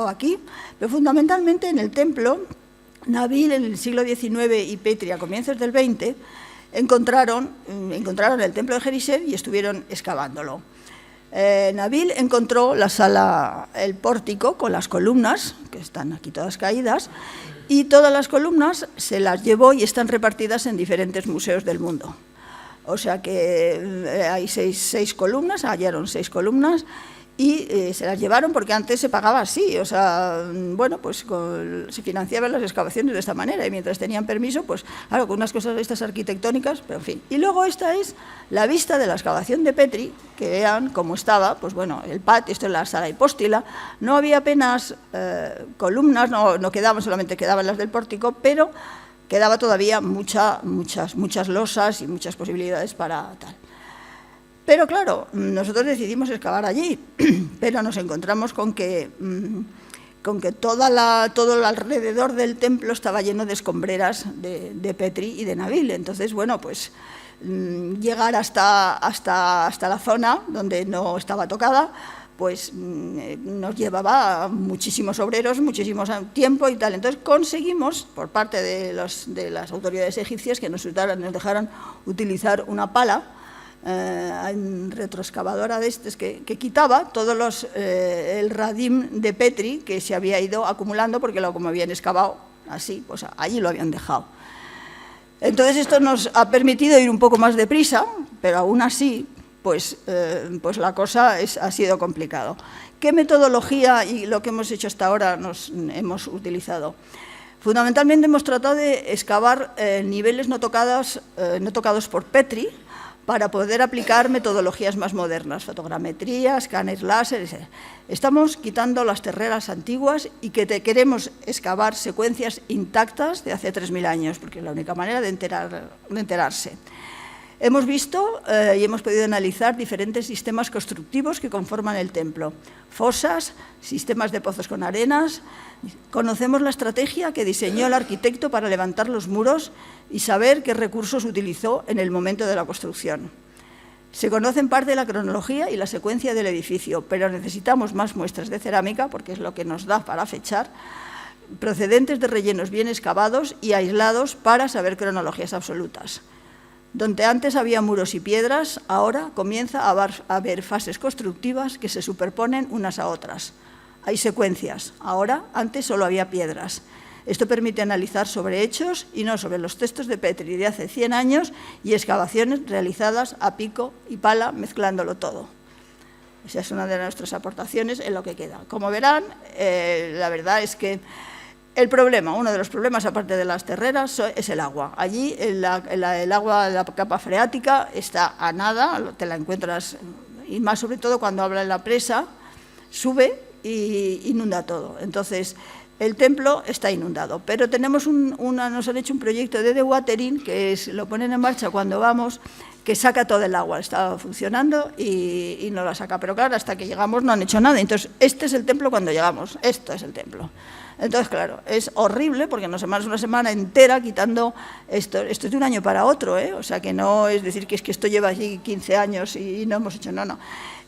aquí, pero fundamentalmente en el templo, Nabil en el siglo XIX y Petri a comienzos del XX encontraron el templo de Jerisev y estuvieron excavándolo. Nabil encontró la sala, el pórtico con las columnas, que están aquí todas caídas, y todas las columnas se las llevó y están repartidas en diferentes museos del mundo. O sea que hay seis columnas, hallaron 6 columnas, y se las llevaron porque antes se pagaba así, o sea, bueno, pues se financiaban las excavaciones de esta manera y mientras tenían permiso, pues claro, con unas cosas estas arquitectónicas, pero en fin. Y luego esta es la vista de la excavación de Petri, que vean cómo estaba, pues bueno, el patio, esto es la sala hipóstila, no había apenas columnas, no quedaban, solamente quedaban las del pórtico, pero quedaba todavía muchas losas y muchas posibilidades para tal. Pero claro, nosotros decidimos excavar allí, pero nos encontramos con que todo el alrededor del templo estaba lleno de escombreras de Petri y de Nabil. Entonces, bueno, pues llegar hasta la zona donde no estaba tocada, pues nos llevaba muchísimos obreros, muchísimo tiempo y tal. Entonces conseguimos, por parte de las autoridades egipcias, que nos dejaran utilizar una pala, en retroexcavadora de que quitaba todos el radim de Petri que se había ido acumulando porque como habían excavado así, pues allí lo habían dejado. Entonces esto nos ha permitido ir un poco más deprisa, pero aún así pues la cosa ha sido complicado. ¿Qué metodología y lo que hemos hecho hasta ahora hemos utilizado? Fundamentalmente hemos tratado de excavar niveles no tocados por Petri, para poder aplicar metodologías más modernas, fotogrametría, escáner láser, etc. Estamos quitando las terreras antiguas y queremos excavar secuencias intactas de hace 3.000 años, porque es la única manera de enterarse. Hemos visto y hemos podido analizar diferentes sistemas constructivos que conforman el templo, fosas, sistemas de pozos con arenas. Conocemos la estrategia que diseñó el arquitecto para levantar los muros y saber qué recursos utilizó en el momento de la construcción. Se conoce en parte la cronología y la secuencia del edificio, pero necesitamos más muestras de cerámica, porque es lo que nos da para fechar, procedentes de rellenos bien excavados y aislados para saber cronologías absolutas. Donde antes había muros y piedras, ahora comienza a haber fases constructivas que se superponen unas a otras. Hay secuencias, antes solo había piedras. Esto permite analizar sobre hechos y no sobre los textos de Petri de hace 100 años y excavaciones realizadas a pico y pala, mezclándolo todo. Esa es una de nuestras aportaciones en lo que queda. Como verán, la verdad es que uno de los problemas, aparte de las terreras, es el agua. Allí el agua de la capa freática está a nada, te la encuentras, y más sobre todo cuando habla en la presa, sube e inunda todo. Entonces, el templo está inundado, pero tenemos nos han hecho un proyecto de dewatering, que lo ponen en marcha cuando vamos, que saca todo el agua, está funcionando y no la saca. Pero claro, hasta que llegamos no han hecho nada. Entonces, este es el templo cuando llegamos, esto es el templo. Entonces, claro, es horrible porque nos hemos una semana entera quitando esto. Esto es de un año para otro, ¿eh? O sea, que no es decir que esto lleva allí 15 años y no hemos hecho, no.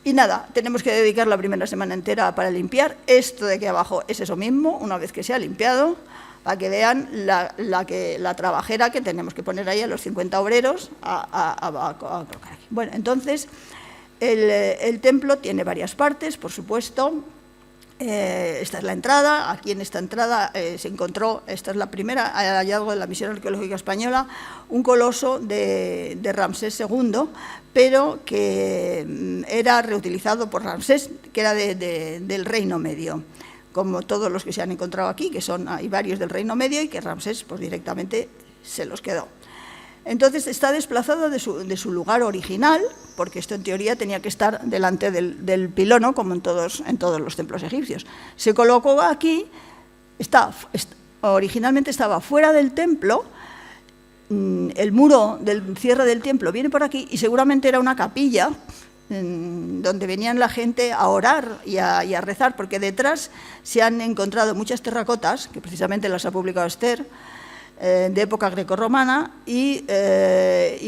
Y nada, tenemos que dedicar la primera semana entera para limpiar. Esto de aquí abajo es eso mismo, una vez que se ha limpiado, para que vean la trabajera que tenemos que poner ahí a los 50 obreros a colocar aquí. Bueno, entonces, el templo tiene varias partes, por supuesto. Esta es la entrada. Aquí en esta entrada se encontró, esta es la primera hallazgo de la Misión Arqueológica Española, un coloso de Ramsés II, pero que era reutilizado por Ramsés, que era del Reino Medio, como todos los que se han encontrado aquí, que hay varios del Reino Medio y que Ramsés pues, directamente se los quedó. Entonces está desplazado de su lugar original, porque esto en teoría tenía que estar delante del pilono, como en todos los templos egipcios. Se colocó aquí, originalmente estaba fuera del templo, el muro del cierre del templo viene por aquí y seguramente era una capilla donde venían la gente a orar y a rezar, porque detrás se han encontrado muchas terracotas, que precisamente las ha publicado Esther, de época grecorromana y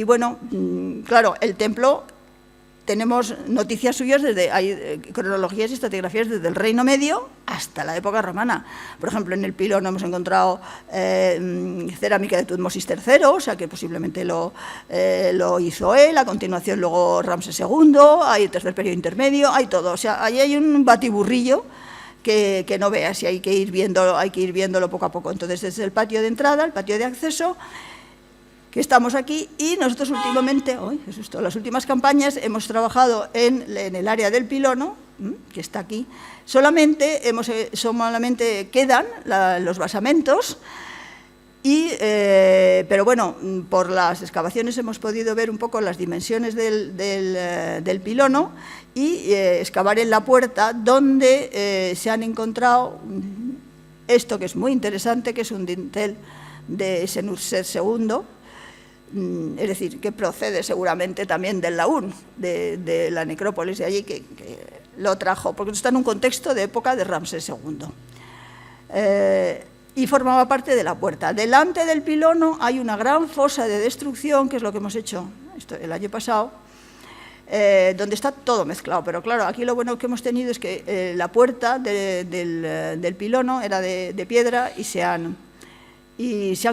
bueno, claro, el templo tenemos noticias suyas, hay cronologías y estratigrafías desde el Reino Medio hasta la época romana. Por ejemplo, en el Pilono hemos encontrado cerámica de Tutmosis III, o sea que posiblemente lo hizo él. A continuación luego Ramsés II, hay el tercer periodo intermedio, hay todo. O sea, ahí hay un batiburrillo que no veas, y hay que ir viéndolo poco a poco. Entonces, desde el patio de entrada, el patio de acceso, que estamos aquí, y nosotros últimamente, las últimas campañas, hemos trabajado en el área del Pilono, que está aquí. Solamente quedan los basamentos, pero bueno, por las excavaciones hemos podido ver un poco las dimensiones del Pilono y excavar en la puerta, donde se han encontrado esto que es muy interesante, que es un dintel de Senusret II, es decir, que procede seguramente también del Laún, de la necrópolis de allí, que lo trajo, porque está en un contexto de época de Ramsés II. Y formaba parte de la puerta. Delante del Pilono hay una gran fosa de destrucción, que es lo que hemos hecho el año pasado, donde está todo mezclado. Pero claro, aquí lo bueno que hemos tenido es que la puerta del Pilono era de piedra y se han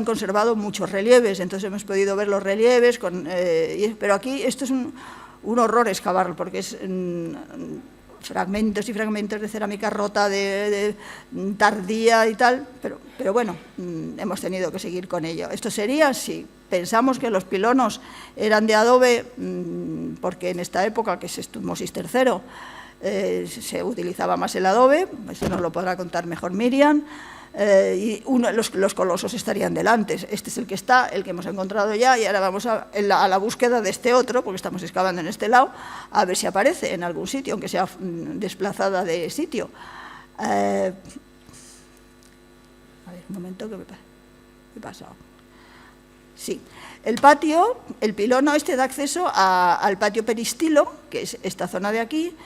conservado muchos relieves, entonces hemos podido ver los relieves, pero aquí esto es un horror excavarlo, porque es fragmentos y fragmentos de cerámica rota, de tardía y tal, pero bueno, hemos tenido que seguir con ello. Esto sería, si pensamos que los pilonos eran de adobe, porque en esta época, que es Tutmosis III, se utilizaba más el adobe, eso nos lo podrá contar mejor Miriam, y los colosos estarían delante. Este es el que hemos encontrado ya, y ahora vamos a la búsqueda de este otro, porque estamos excavando en este lado, a ver si aparece en algún sitio, aunque sea desplazada de sitio. A ver, un momento, ¿qué me ha pasado? Sí, el patio, el Pilono da acceso al patio peristilo, que es esta zona de aquí.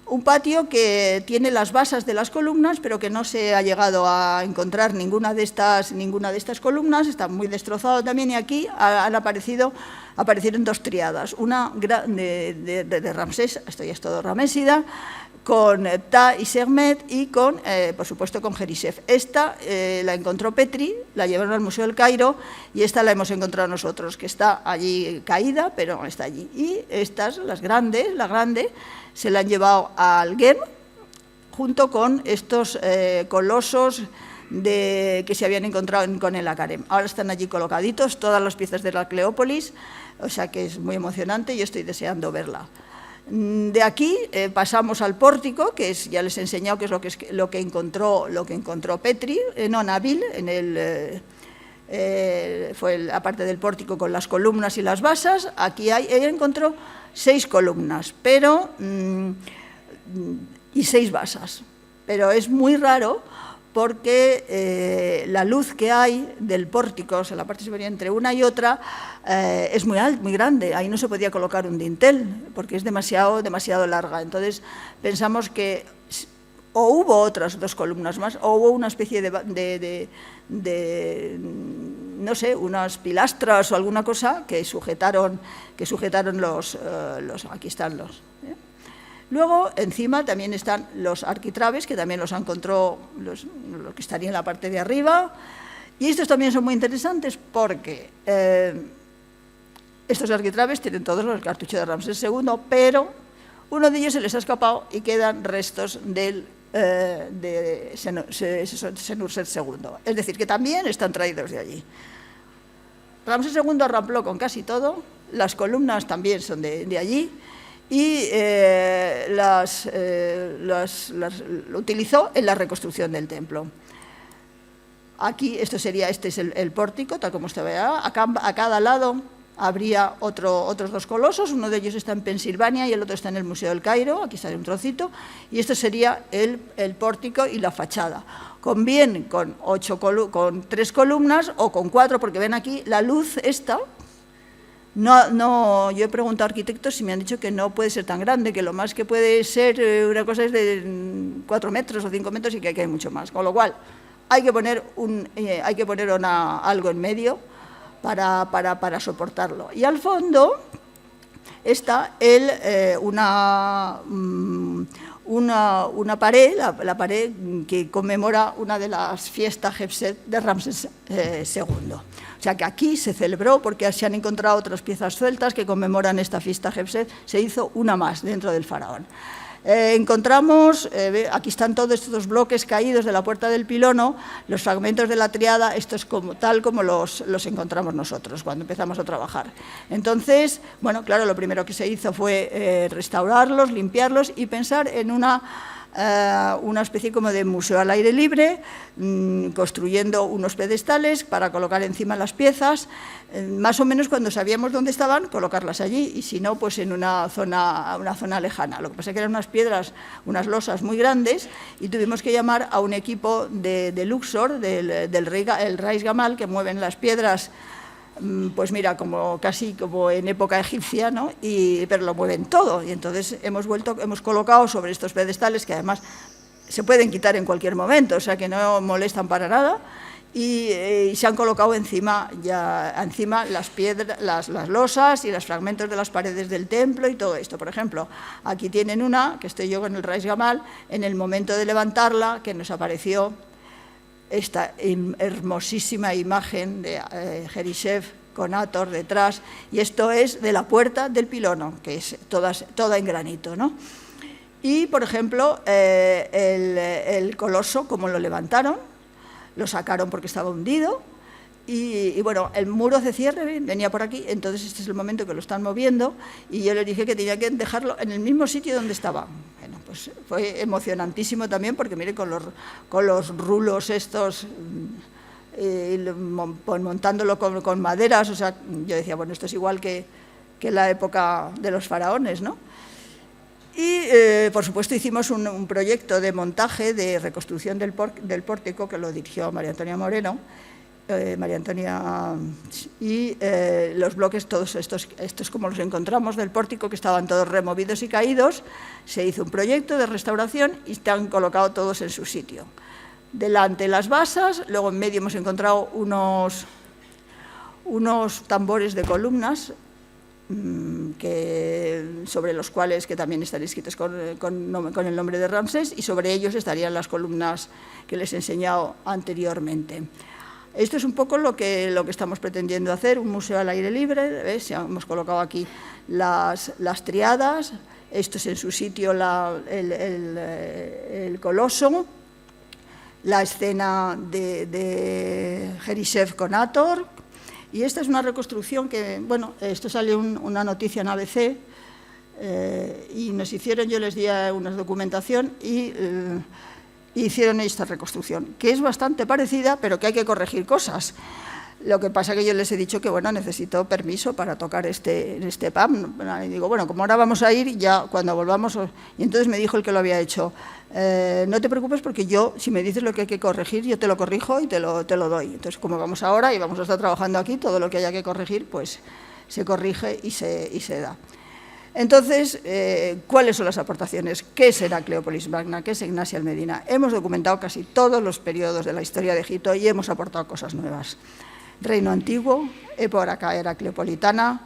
Un patio que tiene las basas de las columnas, pero que no se ha llegado a encontrar ninguna de estas columnas, está muy destrozado también, y aquí aparecieron dos triadas, una de Ramsés, esto ya es todo ramésida, con Ptah y Sekhmet, y por supuesto con Jerisef. Esta la encontró Petri, la llevaron al Museo del Cairo, y esta la hemos encontrado nosotros, que está allí caída, pero está allí. Y estas, la grande, se la han llevado al Gem, junto con estos colosos que se habían encontrado con el Akarem. Ahora están allí colocaditos todas las piezas de la Cleópolis, o sea que es muy emocionante y estoy deseando verla. De aquí pasamos al pórtico, que ya les he enseñado qué es lo que encontró Petri, Nabil, fue la parte del pórtico con las columnas y las basas. Aquí ella encontró 6 columnas y 6 basas, pero es muy raro porque la luz que hay del pórtico, o sea, la parte superior entre una y otra, es muy alta, muy grande. Ahí no se podía colocar un dintel porque es demasiado larga. Entonces pensamos que o hubo otras 2 columnas más, o hubo una especie de no sé, unas pilastras o alguna cosa que sujetaron los aquí están los. Luego, encima también están los arquitraves, que también los encontró los que estarían en la parte de arriba. Y estos también son muy interesantes porque estos arquitraves tienen todos los cartuchos de Ramsés II, pero uno de ellos se les ha escapado y quedan restos de Senusret II. Es decir, que también están traídos de allí. Ramsés II arrampló con casi todo, las columnas también son de allí, y lo utilizó en la reconstrucción del templo. Aquí, este es el pórtico, tal como usted ve. A cada lado habría otros 2 colosos, uno de ellos está en Pensilvania y el otro está en el Museo del Cairo, aquí sale un trocito, y esto sería el pórtico y la fachada. Con 3 columnas o con 4, porque ven aquí la luz esta. No, yo he preguntado a arquitectos y me han dicho que no puede ser tan grande, que lo más que puede ser una cosa es de 4 metros o 5 metros y que aquí hay mucho más. Con lo cual, hay que poner algo en medio para soportarlo. Y al fondo está una pared, la pared que conmemora una de las fiestas Hefset de Ramsés II. O sea que aquí se celebró, porque se han encontrado otras piezas sueltas que conmemoran esta fiesta Hefset, se hizo una más dentro del faraón. Encontramos, aquí están todos estos bloques caídos de la puerta del pilono, los fragmentos de la triada, esto es tal como los encontramos nosotros cuando empezamos a trabajar. Entonces, bueno, claro, lo primero que se hizo fue restaurarlos, limpiarlos y pensar en una especie como de museo al aire libre, construyendo unos pedestales para colocar encima las piezas, más o menos cuando sabíamos dónde estaban, colocarlas allí, y si no, pues en una zona lejana. Lo que pasa es que eran unas piedras, unas losas muy grandes, y tuvimos que llamar a un equipo de Luxor, el Rais Gamal, que mueven las piedras, pues mira, casi como en época egipcia, ¿no? Pero lo mueven todo, y entonces hemos colocado sobre estos pedestales, que además se pueden quitar en cualquier momento, o sea que no molestan para nada, y se han colocado encima las piedras, las losas y los fragmentos de las paredes del templo y todo esto. Por ejemplo, aquí tienen una, que estoy yo con el Rais Gamal, en el momento de levantarla, que nos apareció esta hermosísima imagen de Jerichev con Hathor detrás, y esto es de la puerta del pilono, que es toda en granito, ¿no? Y, por ejemplo, el coloso, como lo levantaron, lo sacaron porque estaba hundido, y bueno, el muro de cierre venía por aquí, entonces este es el momento que lo están moviendo, y yo les dije que tenía que dejarlo en el mismo sitio donde estaba. Bueno, pues fue emocionantísimo también, porque mire, con los rulos estos, montándolo con maderas, o sea, yo decía, bueno, esto es igual que la época de los faraones, ¿no? Y, por supuesto, hicimos un proyecto de montaje, de reconstrucción del pórtico, que lo dirigió María Antonia Moreno, y los bloques, todos estos como los encontramos del pórtico, que estaban todos removidos y caídos. Se hizo un proyecto de restauración y están colocados todos en su sitio. Delante las basas, luego en medio hemos encontrado unos tambores de columnas, sobre los cuales que también están escritos con el nombre de Ramsés, y sobre ellos estarían las columnas que les he enseñado anteriormente. Esto es un poco lo que estamos pretendiendo hacer, un museo al aire libre. ¿Ves? Hemos colocado aquí las triadas, esto es en su sitio el coloso, la escena de Jerichev con Hathor, y esta es una reconstrucción que, bueno, esto salió una noticia en ABC, y nos hicieron, yo les di una documentación y hicieron esta reconstrucción, que es bastante parecida, pero que hay que corregir cosas. Lo que pasa que yo les he dicho que, bueno, necesito permiso para tocar este PAM. Y digo, bueno, como ahora vamos a ir, ya cuando volvamos... Y entonces me dijo el que lo había hecho, no te preocupes, porque yo, si me dices lo que hay que corregir, yo te lo corrijo y te lo doy. Entonces, como vamos ahora y vamos a estar trabajando aquí, todo lo que haya que corregir, pues se corrige y se da. Entonces, ¿cuáles son las aportaciones? ¿Qué es Heracleópolis Magna? ¿Qué es Ignacia Medina? Hemos documentado casi todos los periodos de la historia de Egipto y hemos aportado cosas nuevas. Reino antiguo, época heracleopolitana,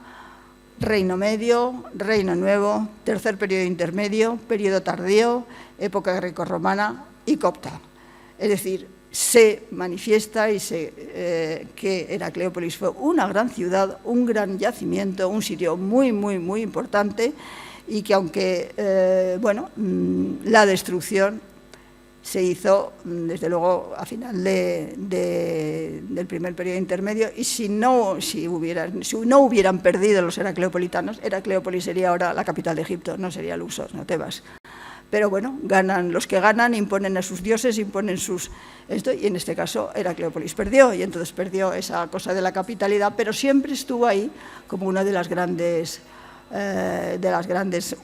reino medio, reino nuevo, tercer periodo intermedio, periodo tardío, época grecorromana y copta. Es decir, se manifiesta que Heracleópolis fue una gran ciudad, un gran yacimiento, un sitio muy, muy, muy importante, y que aunque, la destrucción se hizo, desde luego, a final del primer periodo intermedio, y si no hubieran perdido los heracleopolitanos, Heracleópolis sería ahora la capital de Egipto, no sería Luxor, no Tebas. Pero bueno, ganan los que ganan, imponen a sus dioses, imponen y en este caso Heracleópolis perdió, y entonces perdió esa cosa de la capitalidad, pero siempre estuvo ahí como una de las grandes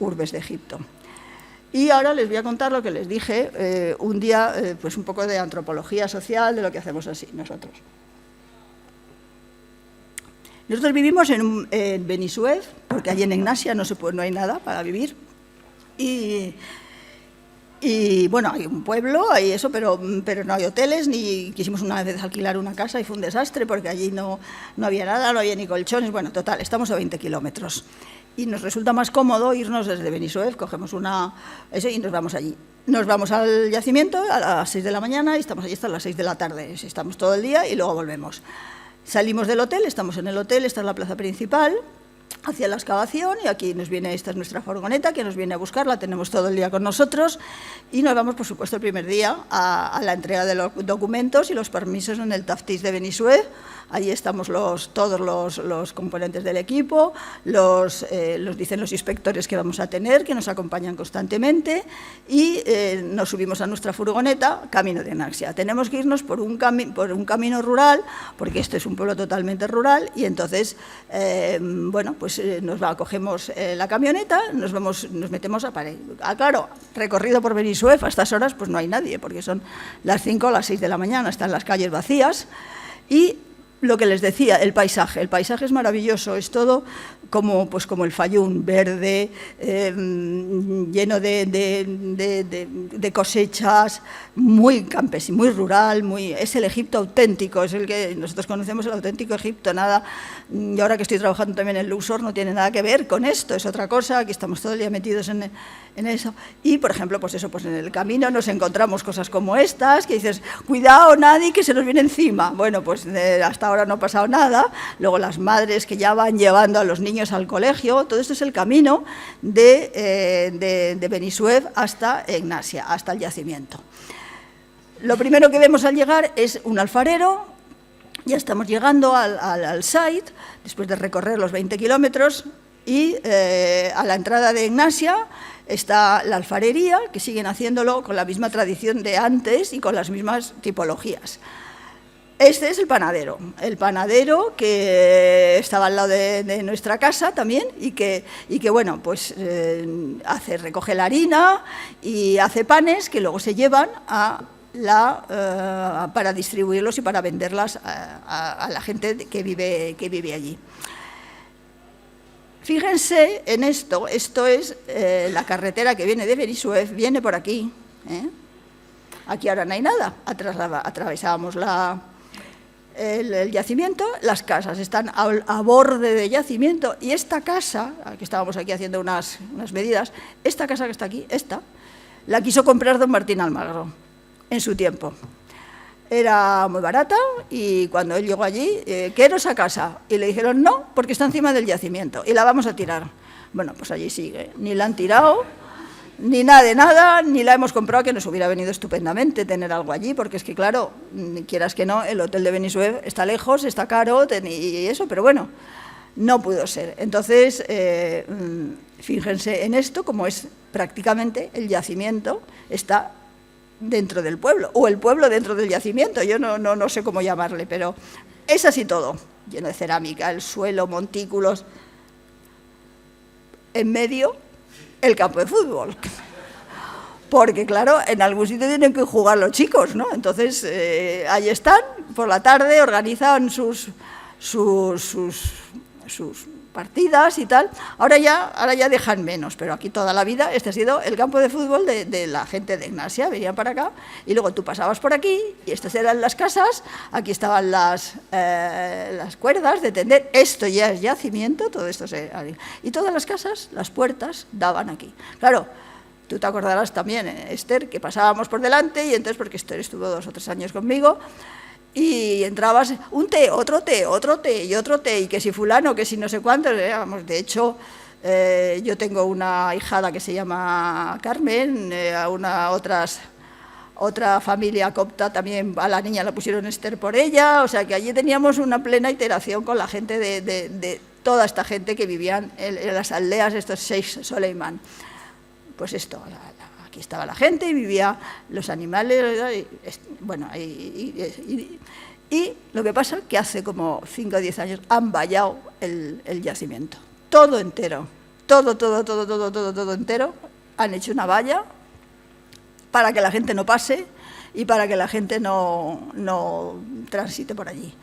urbes de Egipto. Y ahora les voy a contar lo que les dije un día, pues un poco de antropología social, de lo que hacemos así nosotros. Nosotros vivimos en Beni Suef, porque allí en Ignacia no hay nada para vivir, y Y bueno, hay un pueblo, hay eso, pero no hay hoteles, ni quisimos una vez alquilar una casa y fue un desastre porque allí no había nada, no había ni colchones. Bueno, total, estamos a 20 kilómetros. Y nos resulta más cómodo irnos desde Benissuef, cogemos eso y nos vamos allí. Nos vamos al yacimiento a las 6 de la mañana y estamos allí hasta las 6 de la tarde. Estamos todo el día y luego volvemos. Salimos del hotel, estamos en el hotel, esta es la plaza principal, hacia la excavación, y aquí esta es nuestra furgoneta que nos viene a buscar, la tenemos todo el día con nosotros, y nos vamos, por supuesto, el primer día a la entrega de los documentos y los permisos en el Taftis de Benissuef. Allí estamos todos los componentes del equipo, los dicen los inspectores que vamos a tener, que nos acompañan constantemente, y nos subimos a nuestra furgoneta, camino de Naxia. Tenemos que irnos por un camino rural, porque este es un pueblo totalmente rural, y entonces, bueno, pues cogemos la camioneta, nos metemos a Parell. Claro, recorrido por Benissuef, a estas horas pues no hay nadie, porque son las 5 o las 6 de la mañana, están las calles vacías, y lo que les decía, el paisaje es maravilloso, es todo como el Fayum, verde, lleno de cosechas, muy campesino, muy rural, es el Egipto auténtico, es el que nosotros conocemos, el auténtico Egipto, nada. Y ahora que estoy trabajando también en Luxor no tiene nada que ver con esto, es otra cosa, aquí estamos todo el día metidos en eso. Y, por ejemplo, pues en el camino nos encontramos cosas como estas, que dices, cuidado, nadie, que se nos viene encima. Bueno, pues hasta ahora no ha pasado nada. Luego las madres que ya van llevando a los niños al colegio, todo esto es el camino de Benissuef hasta Egnasia, hasta el yacimiento. Lo primero que vemos al llegar es un alfarero. Ya estamos llegando al site, después de recorrer los 20 kilómetros, y a la entrada de Egnasia está la alfarería, que siguen haciéndolo con la misma tradición de antes y con las mismas tipologías. Este es el panadero que estaba al lado de nuestra casa también, y que bueno, pues recoge la harina y hace panes que luego se llevan para distribuirlos y para venderlas a la gente que vive allí. Fíjense en esto es la carretera que viene de Benissuef, viene por aquí. Aquí ahora no hay nada, atravesábamos el yacimiento, las casas están a borde de yacimiento, y esta casa, que estábamos aquí haciendo unas medidas, esta casa que está aquí, la quiso comprar don Martín Almagro en su tiempo. Era muy barata, y cuando él llegó allí, quiero esa casa, y le dijeron no, porque está encima del yacimiento y la vamos a tirar. Bueno, pues allí sigue, ni la han tirado, ni nada de nada, ni la hemos comprado, que nos hubiera venido estupendamente tener algo allí, porque es que claro, quieras que no, el hotel de Benissuef está lejos, está caro, y eso, pero bueno, no pudo ser. Entonces, fíjense en esto, como es prácticamente el yacimiento, está dentro del pueblo, o el pueblo dentro del yacimiento, yo no sé cómo llamarle, pero es así todo, lleno de cerámica, el suelo, montículos, en medio el campo de fútbol, porque claro, en algún sitio tienen que jugar los chicos, ¿no? Entonces, ahí están, por la tarde organizan sus partidas y tal. Ahora ya dejan menos, pero aquí toda la vida este ha sido el campo de fútbol de la gente de Egnasia. Venían para acá y luego tú pasabas por aquí y estas eran las casas, aquí estaban las cuerdas de tender, esto ya es yacimiento, todo esto y todas las casas, las puertas daban aquí. Claro, tú te acordarás también, Esther, que pasábamos por delante, y entonces, porque Esther estuvo 2 o 3 años conmigo, y entrabas, un té, otro té, y otro té, y que si fulano, que si no sé cuántos, de hecho, yo tengo una hijada que se llama Carmen, otra familia copta también, a la niña la pusieron Esther por ella, o sea que allí teníamos una plena iteración con la gente de toda esta gente que vivían en las aldeas, estos Sheikh Soleiman. Pues esto, aquí estaba la gente y vivía los animales, bueno, y lo que pasa es que hace como 5 o 10 años han vallado el yacimiento, todo entero, todo entero, han hecho una valla para que la gente no pase y para que la gente no transite por allí.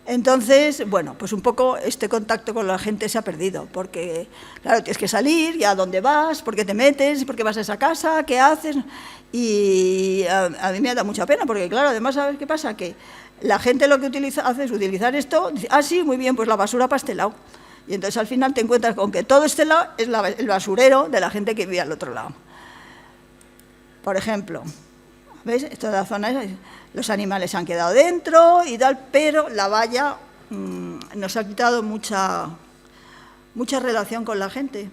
Entonces, bueno, pues un poco este contacto con la gente se ha perdido, porque, claro, tienes que salir, ¿y a dónde vas? ¿Por qué te metes? ¿Por qué vas a esa casa? ¿Qué haces? Y a mí me da mucha pena, porque, claro, además, ¿sabes qué pasa? Que la gente lo que hace es utilizar esto, dice, ah, sí, muy bien, pues la basura para este lado. Y entonces al final te encuentras con que todo este lado es el basurero de la gente que vive al otro lado. Por ejemplo, ¿veis? Toda la zona, los animales se han quedado dentro y tal, pero la valla nos ha quitado mucha relación con la gente.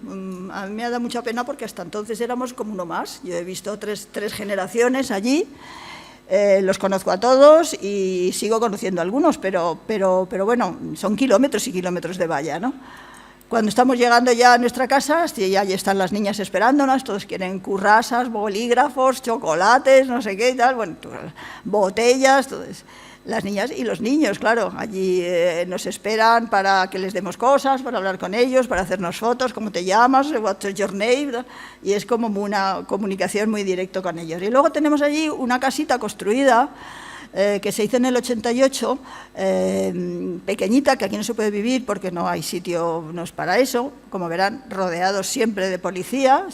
A mí me ha dado mucha pena porque hasta entonces éramos como uno más. Yo he visto tres generaciones allí, los conozco a todos y sigo conociendo a algunos, pero bueno, son kilómetros y kilómetros de valla, ¿no? Cuando estamos llegando ya a nuestra casa, ya están las niñas esperándonos, todos quieren currasas, bolígrafos, chocolates, no sé qué y tal, bueno, botellas, todo eso. Las niñas y los niños, claro, allí nos esperan para que les demos cosas, para hablar con ellos, para hacernos fotos, ¿cómo te llamas? What's your name? Y es como una comunicación muy directa con ellos. Y luego tenemos allí una casita construida que se hizo en el 88, pequeñita, que aquí no se puede vivir porque no hay sitio, no es para eso, como verán, rodeados siempre de policía,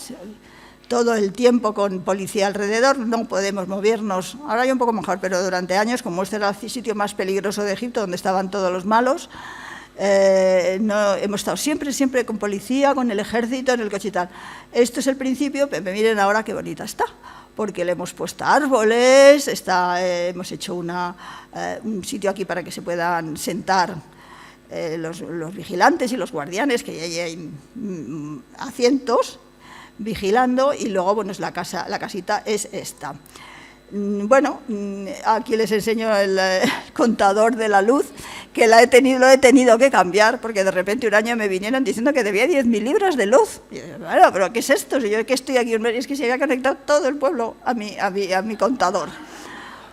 todo el tiempo con policía alrededor, no podemos movernos, ahora ya un poco mejor, pero durante años, como este era el sitio más peligroso de Egipto, donde estaban todos los malos, no, hemos estado siempre con policía, con el ejército, en el coche y tal. Esto es el principio, pero miren ahora qué bonita está, porque le hemos puesto árboles, hemos hecho un sitio aquí para que se puedan sentar los vigilantes y los guardianes, que ya hay asientos vigilando, y luego, bueno, la casita es esta. Bueno, aquí les enseño el contador de la luz, que lo he tenido que cambiar, porque de repente un año me vinieron diciendo que debía 10.000 libras de luz. Y yo, bueno, ¿pero qué es esto? Si yo que estoy aquí, es que se había conectado todo el pueblo a mi contador.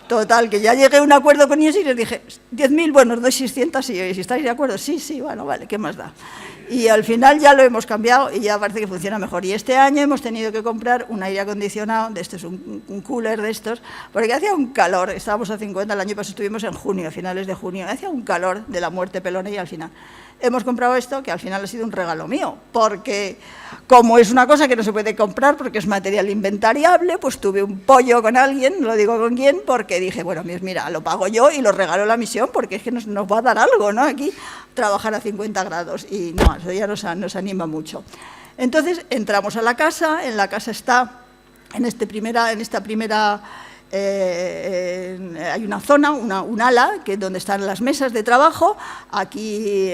Total, que ya llegué a un acuerdo con ellos y les dije, 10.000, bueno, os doy 600, y yo, si estáis de acuerdo, sí, bueno, vale, ¿qué más da? Y al final ya lo hemos cambiado y ya parece que funciona mejor. Y este año hemos tenido que comprar un aire acondicionado, de estos, un cooler de estos, porque hacía un calor, estábamos a 50, el año pasado estuvimos en junio, a finales de junio, hacía un calor de la muerte pelona, y al final hemos comprado esto, que al final ha sido un regalo mío, porque como es una cosa que no se puede comprar porque es material inventariable, pues tuve un pollo con alguien, no lo digo con quién, porque dije, bueno, mira, lo pago yo y lo regalo a la misión, porque es que nos va a dar algo, ¿no? Aquí trabajar a 50 grados, y no, eso ya nos anima mucho. Entonces entramos a la casa, en la casa está, en esta primera hay una zona, un ala, que es donde están las mesas de trabajo. Aquí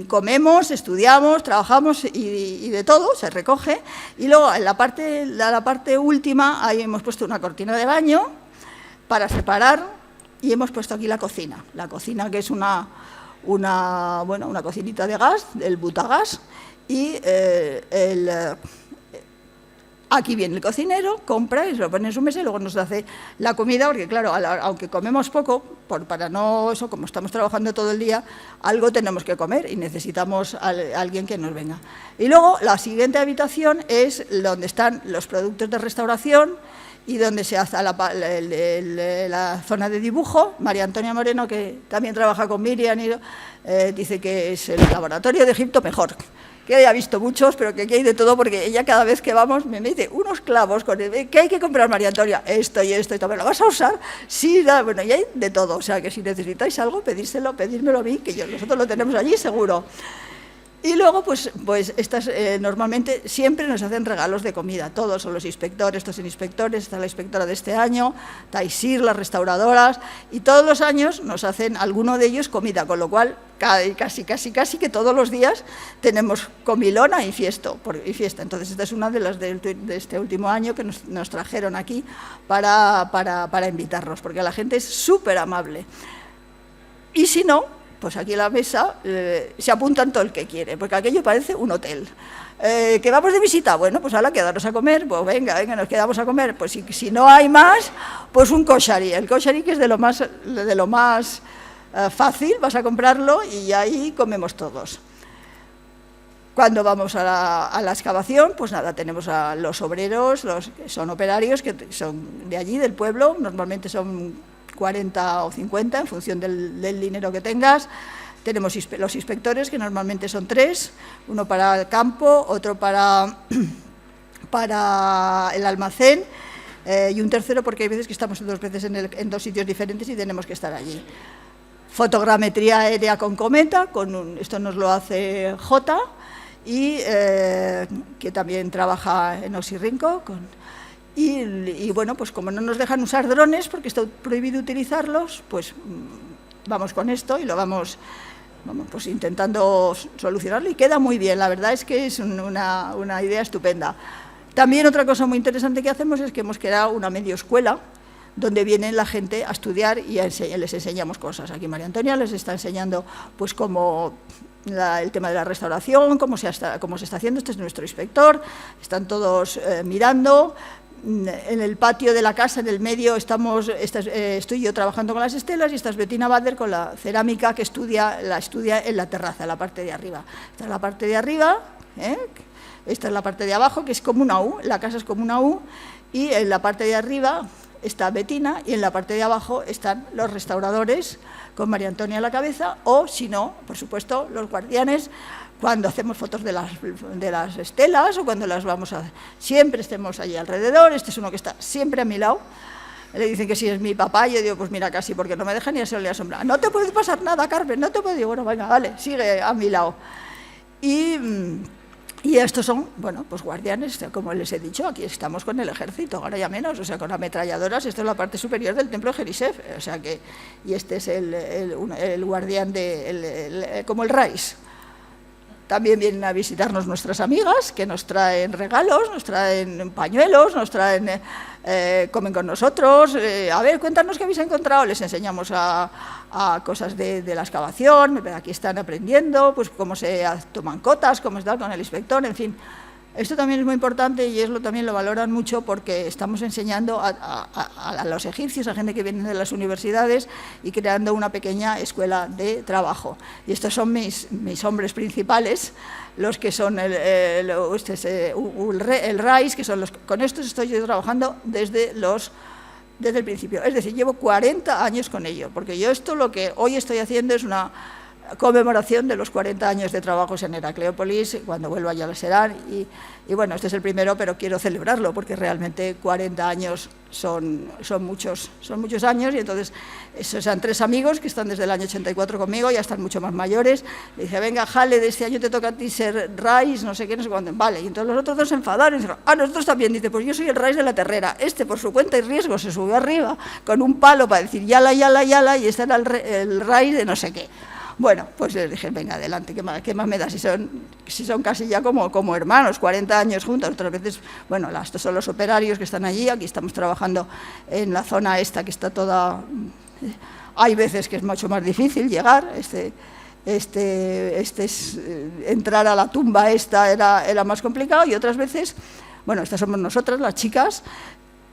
comemos, estudiamos, trabajamos y de todo, se recoge. Y luego en la parte última, ahí hemos puesto una cortina de baño para separar, y hemos puesto aquí la cocina. La cocina, que es una cocinita de gas, del butagás, y aquí viene el cocinero, compra y se lo pone en su mesa y luego nos hace la comida, porque claro, aunque comemos poco, para no eso, como estamos trabajando todo el día, algo tenemos que comer y necesitamos a alguien que nos venga. Y luego la siguiente habitación es donde están los productos de restauración y donde se hace la zona de dibujo. María Antonia Moreno, que también trabaja con Miriam, dice que es el laboratorio de Egipto mejor, que haya visto muchos, pero que aquí hay de todo, porque ella cada vez que vamos me dice unos clavos con ¿qué hay que comprar, María Antonia? Esto y esto y todo. ¿Lo vas a usar? Sí, bueno, y hay de todo. O sea, que si necesitáis algo, pedírmelo a mí, que nosotros lo tenemos allí seguro. Y luego, pues estas normalmente siempre nos hacen regalos de comida, todos son los inspectores, estos son inspectores, está la inspectora de este año, Taisir, las restauradoras, y todos los años nos hacen alguno de ellos comida, con lo cual casi que todos los días tenemos comilona y fiesta. Entonces esta es una de las de este último año que nos trajeron aquí para invitarnos, porque la gente es súper amable. Y si no, pues aquí en la mesa se apuntan todo el que quiere, porque aquello parece un hotel. ¿Que vamos de visita? Bueno, pues ahora quedarnos a comer, pues venga, nos quedamos a comer. Pues si no hay más, pues un koshari. El koshari, que es de lo más fácil, vas a comprarlo y ahí comemos todos. Cuando vamos a la excavación, pues nada, tenemos a los obreros, que son operarios, que son de allí, del pueblo, normalmente son 40 o 50, en función del dinero que tengas. Tenemos los inspectores, que normalmente son 3, uno para el campo, otro para el almacén, y un tercero porque hay veces que estamos 2 veces en 2 sitios diferentes y tenemos que estar allí. Fotogrametría aérea con cometa, esto nos lo hace Jota, y que también trabaja en Oxirrinco. Y bueno, pues como no nos dejan usar drones, porque está prohibido utilizarlos, pues vamos con esto y lo vamos pues intentando solucionarlo, y queda muy bien. La verdad es que es una idea estupenda. También otra cosa muy interesante que hacemos es que hemos creado una medio escuela donde viene la gente a estudiar y les enseñamos cosas. Aquí María Antonia les está enseñando pues cómo el tema de la restauración, cómo se está haciendo. Este es nuestro inspector, están todos mirando. En el patio de la casa, en el medio, estoy yo trabajando con las estelas, y esta es Bettina Bader con la cerámica, que la estudia en la terraza, en la parte de arriba. Esta es la parte de arriba, esta es la parte de abajo, que es como una U, la casa es como una U, y en la parte de arriba está Bettina, y en la parte de abajo están los restauradores con María Antonia a la cabeza, o si no, por supuesto, los guardianes, cuando hacemos fotos de las estelas o cuando las vamos a... Siempre estemos allí alrededor. Este es uno que está siempre a mi lado. Le dicen que si es mi papá, yo digo, pues mira, casi, porque no me deja ni hacerle la sombra. No te puede pasar nada, Carmen, no te puede... Digo, bueno, venga, vale, sigue a mi lado. Y estos son, bueno, pues guardianes, como les he dicho, aquí estamos con el ejército, ahora ya menos, o sea, con ametralladoras. Esto es la parte superior del templo de Jerisef, o sea que... Y este es el guardián como el Rais. También vienen a visitarnos nuestras amigas, que nos traen regalos, nos traen pañuelos, comen con nosotros. A ver, cuéntanos qué habéis encontrado. Les enseñamos a cosas de la excavación. Aquí están aprendiendo pues cómo se toman cotas, cómo está con el inspector, en fin. Esto también es muy importante, y también lo valoran mucho, porque estamos enseñando a los egipcios, a gente que viene de las universidades, y creando una pequeña escuela de trabajo. Y estos son mis hombres principales, los que son el RAIS, que son con estos estoy yo trabajando desde el principio. Es decir, llevo 40 años con ello, porque yo lo que hoy estoy haciendo es una conmemoración de los 40 años de trabajos en Heracleópolis, cuando vuelva ya lo serán, y bueno, este es el primero, pero quiero celebrarlo, porque realmente 40 años son muchos años, y entonces esos son 3 amigos que están desde el año 84 conmigo, ya están mucho más mayores. Le dice, venga, Jale, de este año te toca a ti ser Rais, no sé qué, no sé cuándo. Vale, y entonces los otros 2 se enfadaron, y dicen, nosotros también. Dice, pues yo soy el Rais de la terrera. Por su cuenta y riesgo, se subió arriba con un palo para decir, yala, yala, yala, y este era el Rais de no sé qué. Bueno, pues les dije, venga, adelante, ¿qué más me da? Si son casi ya como hermanos, 40 años juntos. Otras veces, bueno, estos son los operarios que están allí. Aquí estamos trabajando en la zona esta, que está toda... Hay veces que es mucho más difícil llegar. Entrar a la tumba era más complicado, y otras veces, bueno, estas somos nosotras, las chicas,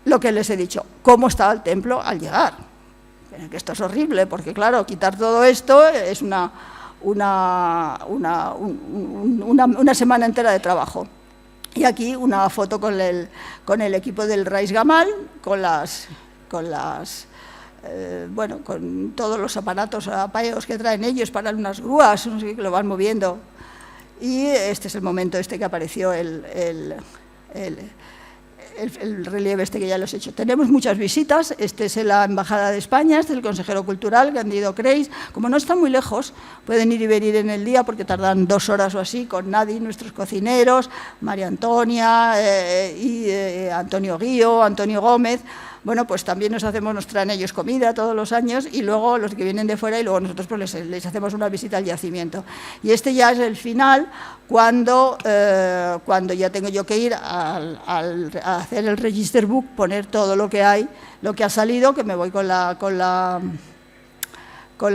lo que les he dicho, cómo estaba el templo al llegar. Que esto es horrible, porque claro, quitar todo esto es una semana entera de trabajo. Y aquí una foto con el equipo del Rais Gamal, con todos los aparatos apañados que traen ellos para unas grúas, no sé qué, que lo van moviendo. Y este es el momento que apareció el relieve que ya los he hecho. Tenemos muchas visitas. Este es la Embajada de España, este es el consejero cultural, Candido Creis. Como no está muy lejos, pueden ir y venir en el día, porque tardan 2 horas o así, con Nadi, nuestros cocineros, María Antonia, Antonio Guío, Antonio Gómez. Bueno, pues también nos traen ellos comida todos los años, y luego los que vienen de fuera, y luego nosotros pues les hacemos una visita al yacimiento. Y este ya es el final, cuando ya tengo yo que ir a hacer el register book, poner todo lo que hay, lo que ha salido, que me voy con la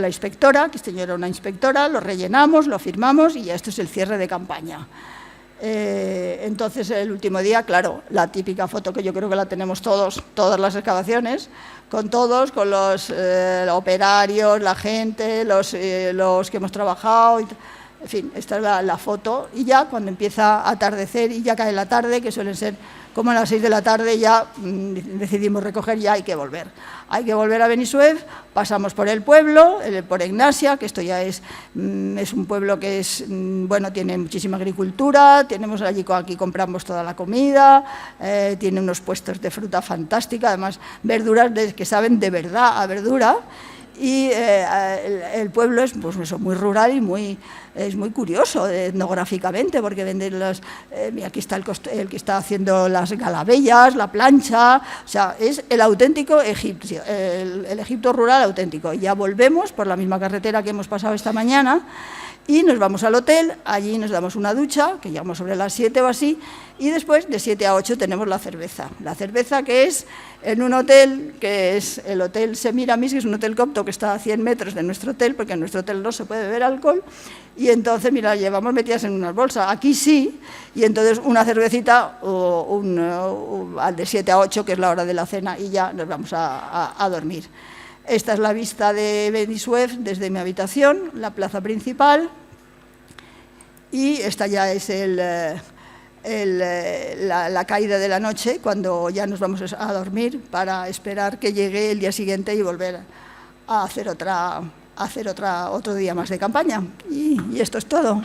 inspectora, que este era una inspectora, lo rellenamos, lo firmamos, y ya esto es el cierre de campaña. Entonces, el último día, claro, la típica foto que yo creo que la tenemos todas las excavaciones, con los operarios, la gente, los que hemos trabajado. En fin, esta es la foto, y ya cuando empieza a atardecer y ya cae la tarde, que suelen ser como a las 6 de la tarde, ya decidimos recoger, ya hay que volver. Hay que volver a Benissuef, pasamos por el pueblo, por Egnasia, que esto ya es un pueblo que es, bueno, tiene muchísima agricultura, tenemos allí, aquí compramos toda la comida, tiene unos puestos de fruta fantástica, además verduras que saben de verdad a verdura. Y el pueblo es pues eso, muy rural y es muy curioso etnográficamente, porque venden aquí está el que está haciendo las galabellas, la plancha, o sea, es el auténtico Egipto, el Egipto rural auténtico. Y ya volvemos por la misma carretera que hemos pasado esta mañana, y nos vamos al hotel, allí nos damos una ducha, que llegamos sobre las 7 o así, y después de 7 a 8 tenemos la cerveza. La cerveza, que es en un hotel, que es el Hotel Semiramis, que es un hotel copto que está a 100 metros de nuestro hotel, porque en nuestro hotel no se puede beber alcohol, y entonces, mira, la llevamos metidas en unas bolsas, aquí sí, y entonces una cervecita al de 7 a 8, que es la hora de la cena, y ya nos vamos a dormir. Esta es la vista de Benissuef desde mi habitación, la plaza principal, y esta ya es la caída de la noche, cuando ya nos vamos a dormir para esperar que llegue el día siguiente y volver a hacer otro día más de campaña. Y esto es todo.